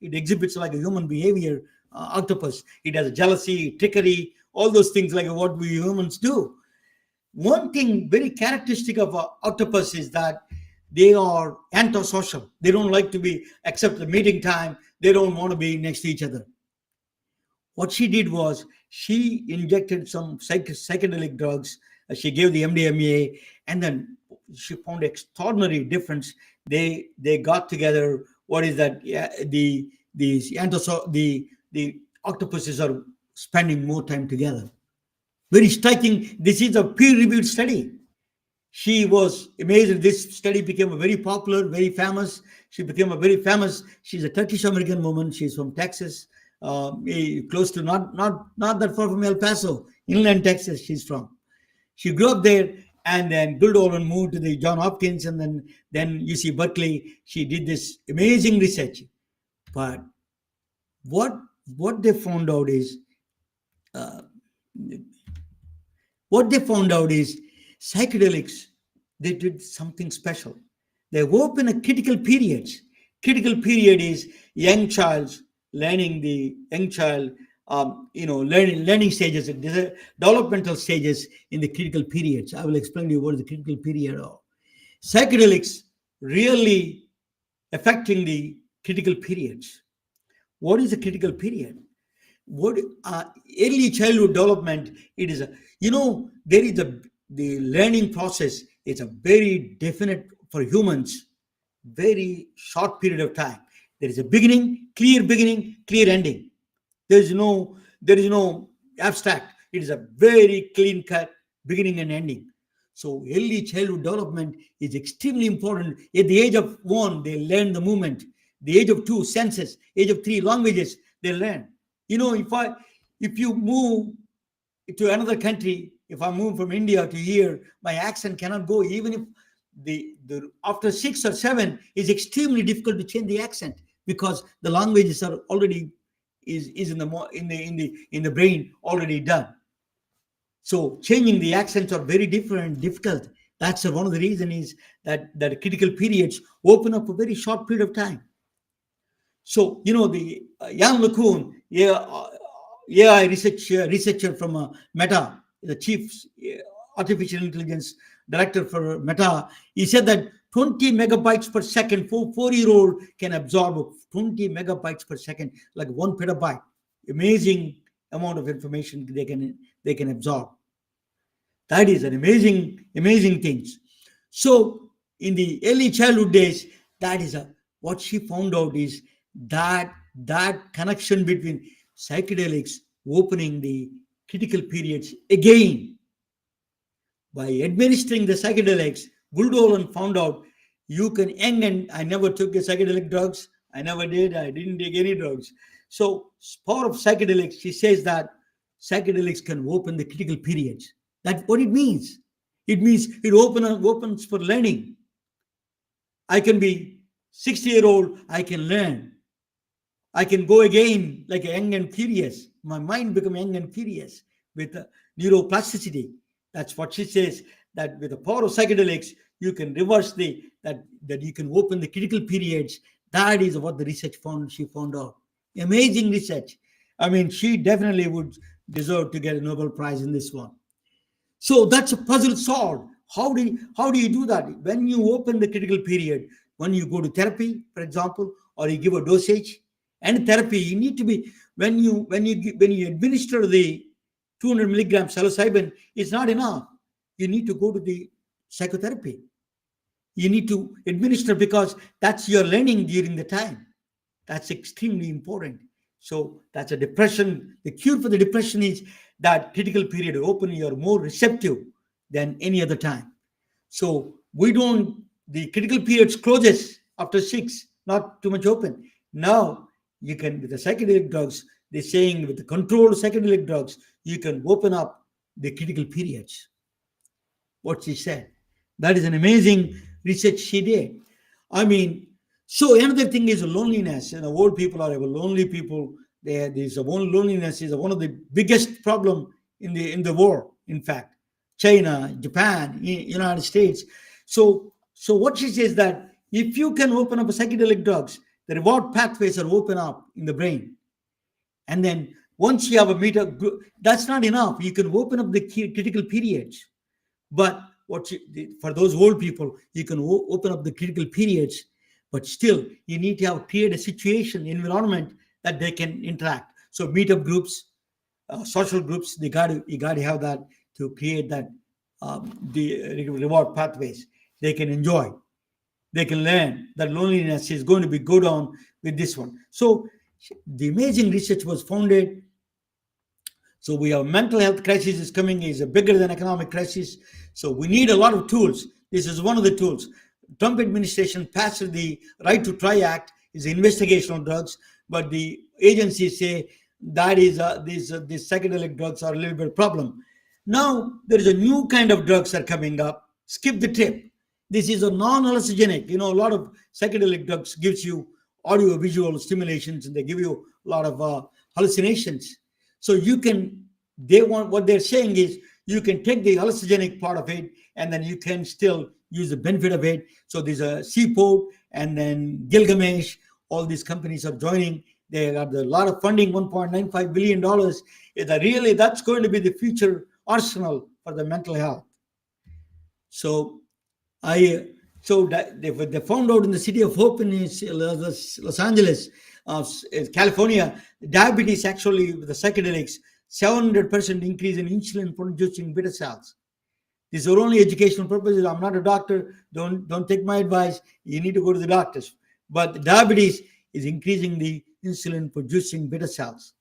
It exhibits like a human behavior, octopus. It has jealousy, trickery, all those things like what we humans do. one thing very characteristic of octopus is that they are antisocial. They don't like to be, except the meeting time, they don't want to be next to each other. What she did was she injected some psychedelic drugs. She gave the MDMA, and then she found extraordinary difference. They got together. What is that? Yeah, the octopuses are spending more time together. Very striking. This is a peer-reviewed study. She was amazed. This study became a very popular, very famous. She became a very famous. She's a Turkish-American woman. She's from Texas, close to not that far from El Paso, inland Texas. She's from. She grew up there, and then Guldolin moved to the John Hopkins, and then UC Berkeley. She did this amazing research. But what they found out is psychedelics, they did something special. They open a critical period. Critical period is learning stages, developmental stages in the critical periods. I will explain to you what is the critical period of. Psychedelics really affecting the critical periods. What is a critical period? What early childhood development? It is the learning process is a very definite for humans, very short period of time. There is a beginning, clear ending. There is no abstract. It is a very clean cut beginning and ending. So early childhood development is extremely important. At the age of 1, they learn the movement. The age of 2, senses. Age of 3, languages. They learn. If you move to another country, if I move from India to here, my accent cannot go. Even if the after 6 or 7, it's extremely difficult to change the accent because the languages are already is in the brain already done. So changing the accents are very difficult. That's one of the reasons is that critical periods open up a very short period of time. So the Jan LeCun, AI researcher from Meta, the chief artificial intelligence director for Meta, he said that 20 megabytes per second, 4-year-old can absorb 20 megabytes per second, like 1 petabyte. Amazing amount of information they can absorb. That is an amazing thing. So in the early childhood days, that is what she found out is that connection between psychedelics opening the critical periods again. By administering the psychedelics, Guldolin found out you can end, and I never took the psychedelic drugs. I never did. I didn't take any drugs. So power of psychedelics, she says that psychedelics can open the critical periods. That's what it means. It means it opens for learning. I can be 60-year-old, I can learn. I can go again like young and curious. My mind become young and curious with neuroplasticity. That's what she says, that with the power of psychedelics, you can reverse that you can open the critical periods. That is what the research she found out. Amazing research. I mean, she definitely would deserve to get a Nobel Prize in this one. So that's a puzzle solved. How do you do that? When you open the critical period, when you go to therapy, for example, or you give a dosage, and therapy, you need to be when you administer the 200 milligram psilocybin, it's not enough. You need to go to the psychotherapy. You need to administer because that's your learning during the time. That's extremely important. So that's a depression. The cure for the depression is that critical period open. You're more receptive than any other time. So the critical periods closes after 6, not too much open. Now you can, with the psychedelic drugs, they're saying with the controlled psychedelic drugs, you can open up the critical periods. What she said. That is an amazing research she did. I mean, so another thing is loneliness. Old people are lonely people. Loneliness is one of the biggest problem in the world. In fact, China, Japan, United States. So what she says that if you can open up psychedelic drugs, the reward pathways are open up in the brain. And then once you have a meter, that's not enough. You can open up the critical periods. But for those old people, you can open up the critical periods, but still you need to create a situation, environment that they can interact. So meetup groups, social groups, you got to have that to create that the reward pathways. They can enjoy, they can learn that loneliness is going to go down with this one. So the amazing research was founded. So we have mental health crisis is coming, is bigger than economic crisis. So we need a lot of tools. This is one of the tools. Trump administration passed the Right to Try Act, is investigational drugs, but the agencies say that is these psychedelic drugs are a little bit of problem. Now there is a new kind of drugs are coming up. Skip the trip. This is a non-hallucinogenic. A lot of psychedelic drugs gives you audio visual stimulations, and they give you a lot of hallucinations. So what they're saying is you can take the hallucinogenic part of it, and then you can still use the benefit of it. So there's a Seaport and then Gilgamesh, all these companies are joining. They got a lot of funding, $1.95 billion. That's going to be the future arsenal for the mental health. So they found out in the City of Hope in Los Angeles, California, diabetes actually with the psychedelics, 700% increase in insulin producing beta cells. These are only educational purposes. I'm not a doctor. Don't take my advice. You need to go to the doctors. But diabetes is increasing the insulin producing beta cells.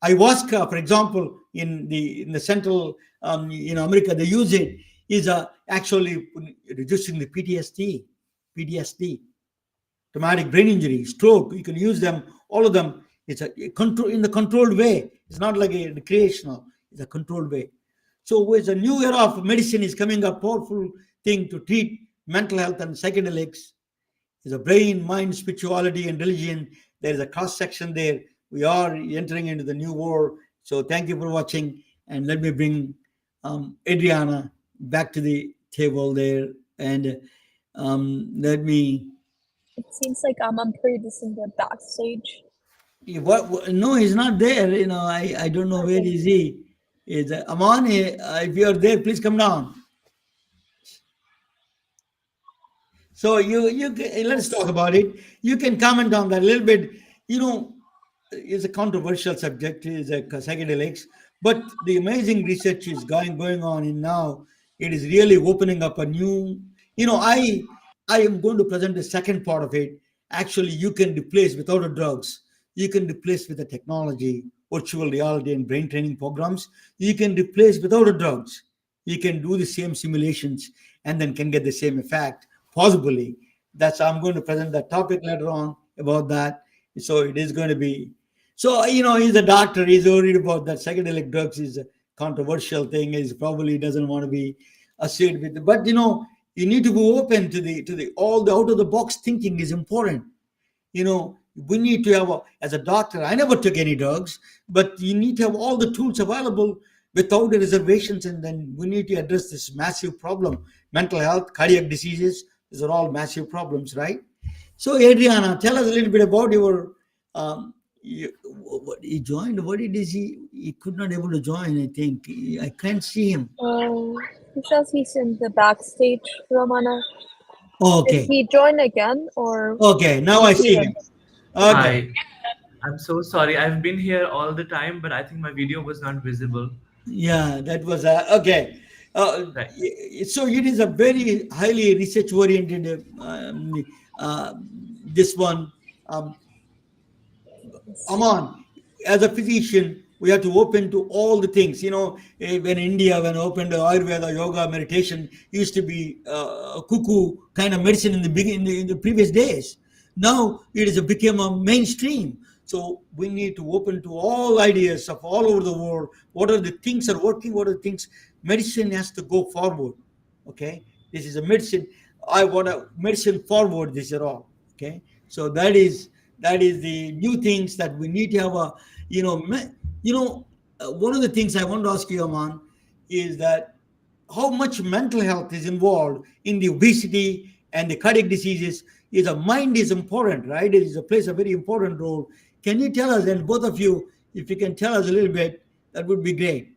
Ayahuasca, for example, in the central America, they use it, is actually reducing the PTSD, traumatic brain injury, stroke. You can use them, all of them. It's a control in the controlled way. It's not like a recreational. It's a controlled way. So it's a new era of medicine is coming up, powerful thing to treat mental health and psychedelics. There's a brain, mind, spirituality, and religion. There is a cross section there. We are entering into the new war. So thank you for watching, and let me bring Adriana back to the table there, and let me. It seems like Amanpreet is in the backstage. What? No, he's not there. I don't know where is he. Is Aman? If you are there, please come down. So let's talk about it. You can comment on that a little bit. It's a controversial subject, is psychedelics, but the amazing research is going on in now. It is really opening up a new. I am going to present the second part of it. Actually, you can replace without the drugs. You can replace with the technology, virtual reality, and brain training programs. You can replace without the drugs. You can do the same simulations and then can get the same effect, possibly. I'm going to present that topic later on about that. So it is going to be. So, he's a doctor. He's worried about that psychedelic drugs is a controversial thing. He probably doesn't want to be associated with it. But, you need to be open to all the out of the box thinking is important. We need to have, as a doctor, I never took any drugs, but you need to have all the tools available without the reservations. And then we need to address this massive problem. Mental health, cardiac diseases, these are all massive problems, right? So, Adriana, tell us a little bit about your, he joined. What did he could not able to join, I think. I can't see him. He says he's in the backstage, Romana. Okay. Did he join again, or? Okay, now I see him. Okay. Hi. I'm so sorry. I've been here all the time, but I think my video was not visible. Yeah, that was okay. Right. So it is a very highly research oriented. This one, Aman, as a physician, we have to open to all the things. When India, when opened Ayurveda, yoga, meditation, used to be cuckoo kind of medicine in the previous days. Now it has become a mainstream. So we need to open to all ideas of all over the world. What are the things are working? What are the things? Medicine has to go forward. Okay, this is a medicine. I want a medicine forward. These are all. Okay, so that is the new things that we need to have a. One of the things I want to ask you, Aman, is that how much mental health is involved in the obesity and the cardiac diseases. The mind is important, right? It plays a very important role. Can you tell us, and both of you, if you can tell us a little bit, that would be great.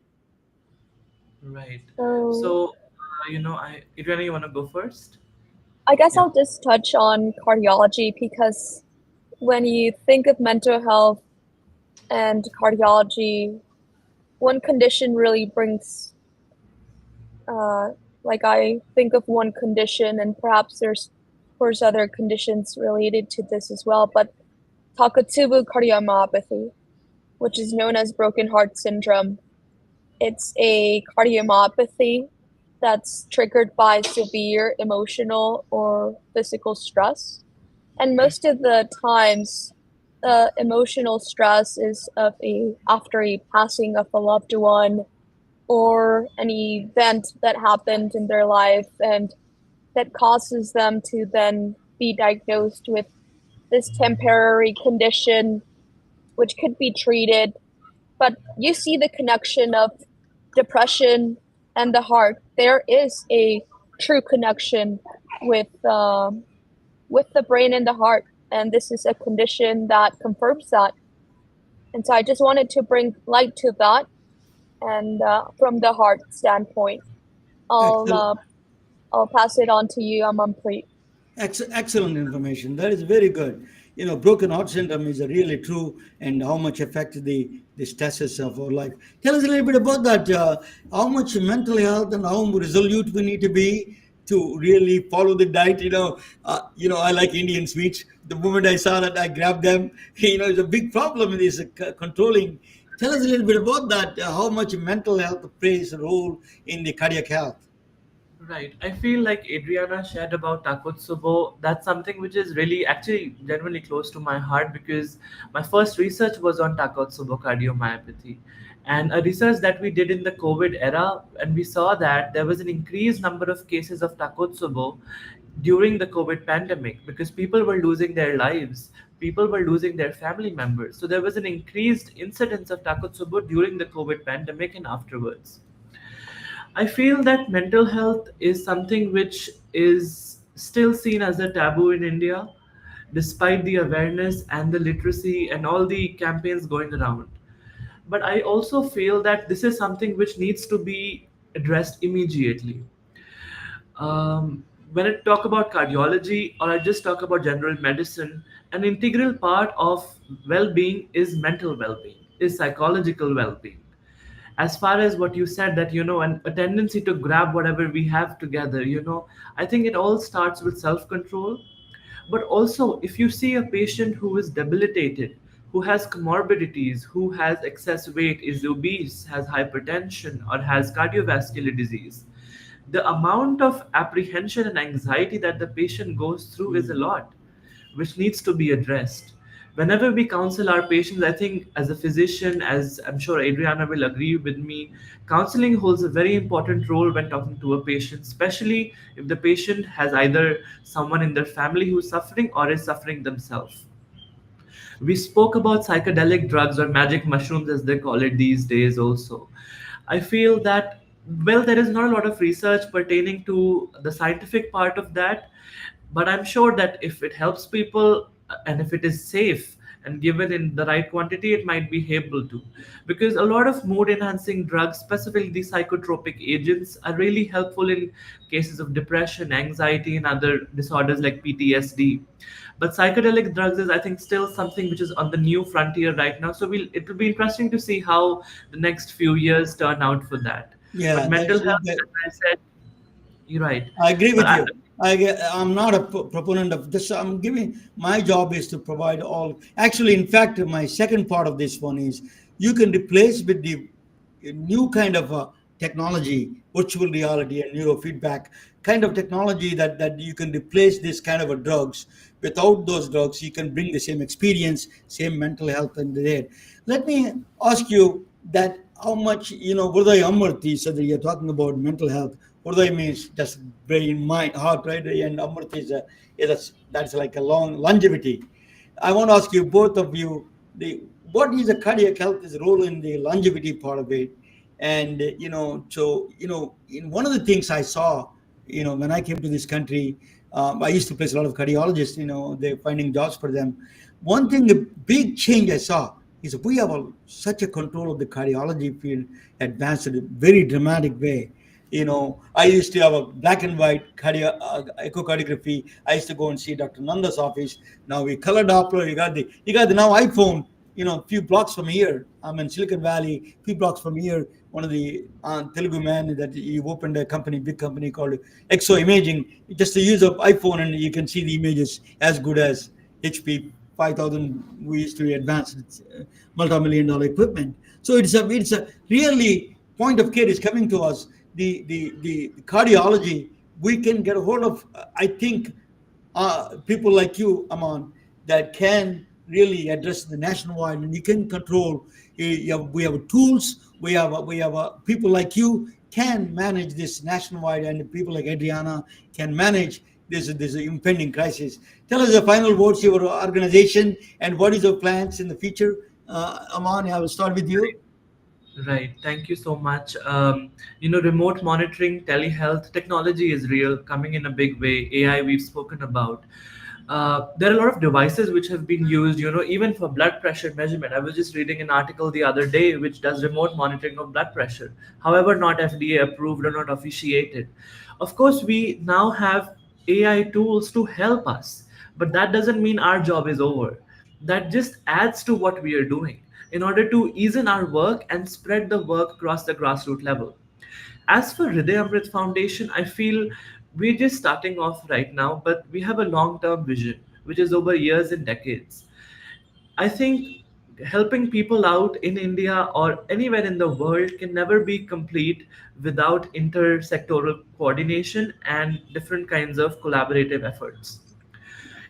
Right. So Adriana, you want to go first? I guess Yeah. I'll just touch on cardiology because when you think of mental health and cardiology, one condition really brings, like I think of one condition, and perhaps there's, of course, other conditions related to this as well, but Takotsubo cardiomyopathy, which is known as broken heart syndrome. It's a cardiomyopathy that's triggered by severe emotional or physical stress. And most of the times, emotional stress is after a passing of a loved one or an event that happened in their life and that causes them to then be diagnosed with this temporary condition, which could be treated. But you see the connection of depression and the heart. There is a true connection with with the brain and the heart, and this is a condition that confirms that. And so I just wanted to bring light to that, and from the heart standpoint, I'll Excellent. uh, I'll pass it on to you, Amanpreet. Excellent information. That is very good. Broken heart syndrome is really true, and how much affects the stresses of our life. Tell us a little bit about that. How much mental health and how resolute we need to be to really follow the diet. I like Indian sweets. The moment I saw that, I grabbed them. It's a big problem in this controlling. Tell us a little bit about that. How much mental health plays a role in the cardiac health. Right. I feel like Adriana shared about Takotsubo. That's something which is really actually genuinely close to my heart because my first research was on Takotsubo cardiomyopathy. And a research that we did in the COVID era, and we saw that there was an increased number of cases of Takotsubo during the COVID pandemic because people were losing their lives, people were losing their family members. So there was an increased incidence of Takotsubo during the COVID pandemic and afterwards. I feel that mental health is something which is still seen as a taboo in India, despite the awareness and the literacy and all the campaigns going around. But I also feel that this is something which needs to be addressed immediately. When I talk about cardiology or I just talk about general medicine, an integral part of well being is mental well being, is psychological well being. As far as what you said, that and a tendency to grab whatever we have together, I think it all starts with self control. But also, if you see a patient who is debilitated, who has comorbidities, who has excess weight, is obese, has hypertension, or has cardiovascular disease, the amount of apprehension and anxiety that the patient goes through is a lot, which needs to be addressed. Whenever we counsel our patients, I think as a physician, as I'm sure Adriana will agree with me, counseling holds a very important role when talking to a patient, especially if the patient has either someone in their family who's suffering or is suffering themselves. We spoke about psychedelic drugs or magic mushrooms, as they call it these days, also. I feel that, well, there is not a lot of research pertaining to the scientific part of that, but I'm sure that if it helps people and if it is safe and given in the right quantity, it might be able to. Because a lot of mood enhancing drugs, specifically the psychotropic agents, are really helpful in cases of depression, anxiety, and other disorders like PTSD. But psychedelic drugs is, I think, still something which is on the new frontier right now. So it will be interesting to see how the next few years turn out for that. But Yeah, mental health, as I said, you're right. I agree But with you. I'm not a proponent of this. My job is to provide all. Actually, in fact, my second part of this one is you can replace with the new kind of technology, virtual reality and neurofeedback kind of technology that you can replace this kind of a drugs. Without those drugs, you can bring the same experience, same mental health and there. Let me ask you that how much, Vruday Amarti said that you're talking about mental health. Vruday means just brain, mind, heart, right? And Amarti that's like a long longevity. I want to ask you, both of you, what is the cardiac health's role in the longevity part of it? And in one of the things I saw, when I came to this country, I used to place a lot of cardiologists. They're finding jobs for them. One thing, a big change I saw is we have such a control of the cardiology field advanced in a very dramatic way. I used to have a black and white echocardiography. I used to go and see Dr. Nanda's office. Now we color Doppler. You got the now iPhone. Few blocks from here. I'm in Silicon Valley. Few blocks from here. One of the Telugu man that you opened a company, big company called Exo Imaging. Just the use of iPhone, and you can see the images as good as HP 5000. We used to advance multi-million-dollar equipment. So it's a really point of care is coming to us. The cardiology, we can get a hold of. I think people like you, Aman, that can really address the nationwide, and you can control. We have tools. We have people like you can manage this nationwide, and people like Adriana can manage this impending crisis. Tell us the final words, your organization, and what is your plans in the future. Aman, I will start with you. Right. Thank you so much. Remote monitoring, telehealth technology is real, coming in a big way. AI, we've spoken about. There are a lot of devices which have been used, even for blood pressure measurement. I was just reading an article the other day which does remote monitoring of blood pressure. However, not FDA approved or not officiated. Of course, we now have AI tools to help us, but that doesn't mean our job is over. That just adds to what we are doing in order to ease in our work and spread the work across the grassroots level. As for Hriday Amrit Foundation, I feel we're just starting off right now, but we have a long term vision, which is over years and decades. I think helping people out in India or anywhere in the world can never be complete without intersectoral coordination and different kinds of collaborative efforts.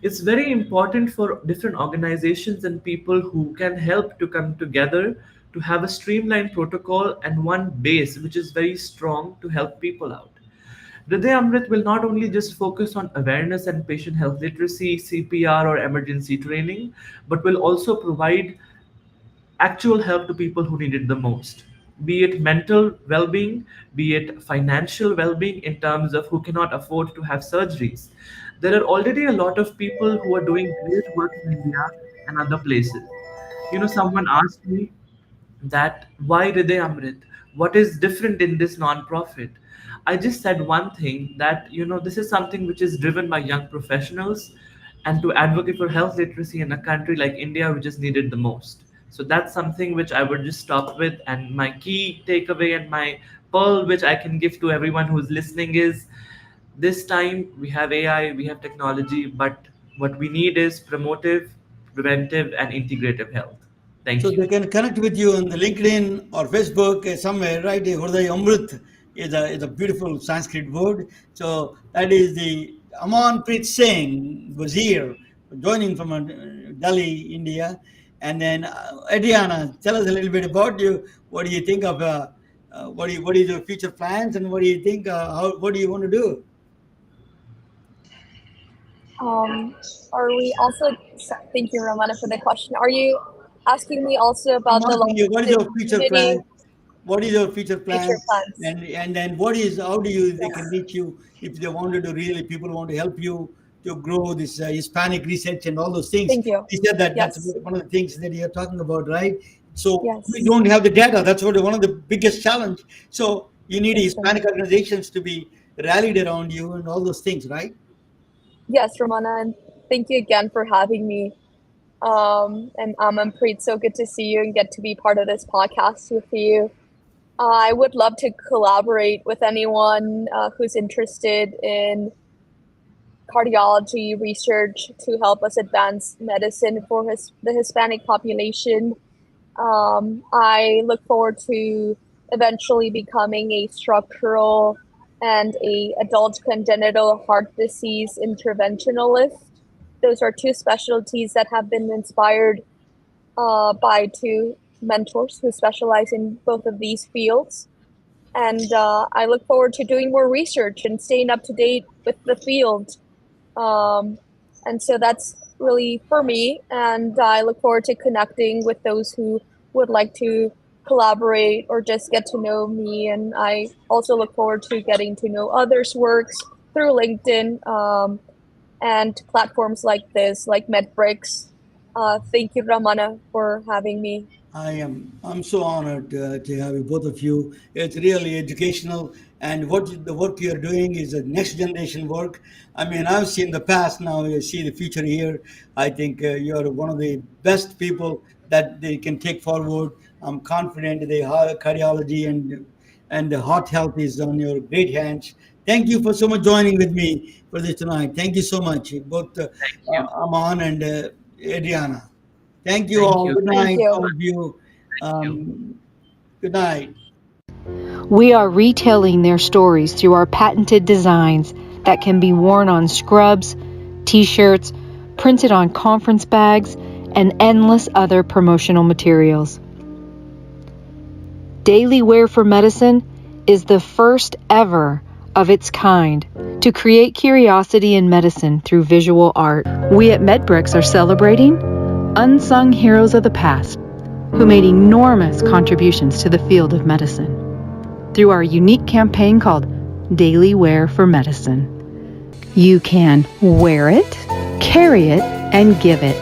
It's very important for different organizations and people who can help to come together to have a streamlined protocol and one base which is very strong to help people out. Hriday Amrit will not only just focus on awareness and patient health literacy, CPR, or emergency training, but will also provide actual help to people who need it the most, be it mental well being, be it financial well being in terms of who cannot afford to have surgeries. There are already a lot of people who are doing great work in India and other places. Someone asked me that why Hriday Amrit? What is different in this non-profit? I just said one thing that this is something which is driven by young professionals and to advocate for health literacy in a country like India which is needed the most. So that's something which I would just stop with, and my key takeaway and my pearl which I can give to everyone who's listening is this time we have AI, we have technology, but what we need is promotive, preventive, and integrative health. So Thank you. they can connect with you on the LinkedIn or Facebook somewhere, right? The Hriday Amrit is a beautiful Sanskrit word. So that is the Amanpreet Singh Wasir joining from Delhi, India. And then Adriana, tell us a little bit about you. What do you think of what is your future plans, and what do you think? What do you want to do? Are we also, thank you, Ramana, for the question. Are you asking me also I'm about the asking you, what is long-term your future community plan? What is your future future plan? plans? And then what is how do you they can Yes, reach you if they wanted to really people want to help you to grow this Hispanic research and all those things. thank you. You said that that's Yes, one of the things that you're talking about, right? So we yes, don't have the data. That's what one of the biggest challenge. So you need that's right. Hispanic organizations to be rallied around you and all those things, right? Yes, Ramana, and thank you again for having me. And Amanpreet, so good to see you and get to be part of this podcast with you. I would love to collaborate with anyone who's interested in cardiology research to help us advance medicine for the Hispanic population. I look forward to eventually becoming a structural and a adult congenital heart disease interventionalist. Those are two specialties that have been inspired by two mentors who specialize in both of these fields. And I look forward to doing more research and staying up to date with the field. Um, and so that's really for me. And I look forward to connecting with those who would like to collaborate or just get to know me. And I also look forward to getting to know others' works through LinkedIn and platforms like this, like MedBricks. Thank you, Ramana, for having me. I'm so honored to have you, both of you. It's really educational, and the work you're doing is a next generation work. I mean, I've seen the past, now you see the future here. I think you're one of the best people that they can take forward. I'm confident the cardiology and the heart health is on your great hands. Thank you for so much joining with me for this tonight. Thank you so much, both Thank you. Aman and Adriana. Thank you Thank all. you. Good Thank Thank night, you. all of you. you. Good night. We are retelling their stories through our patented designs that can be worn on scrubs, t-shirts, printed on conference bags, and endless other promotional materials. Daily Wear for Medicine is the first ever of its kind to create curiosity in medicine through visual art. We at MedBricks are celebrating unsung heroes of the past who made enormous contributions to the field of medicine through our unique campaign called Daily Wear for Medicine. You can wear it, carry it, and give it.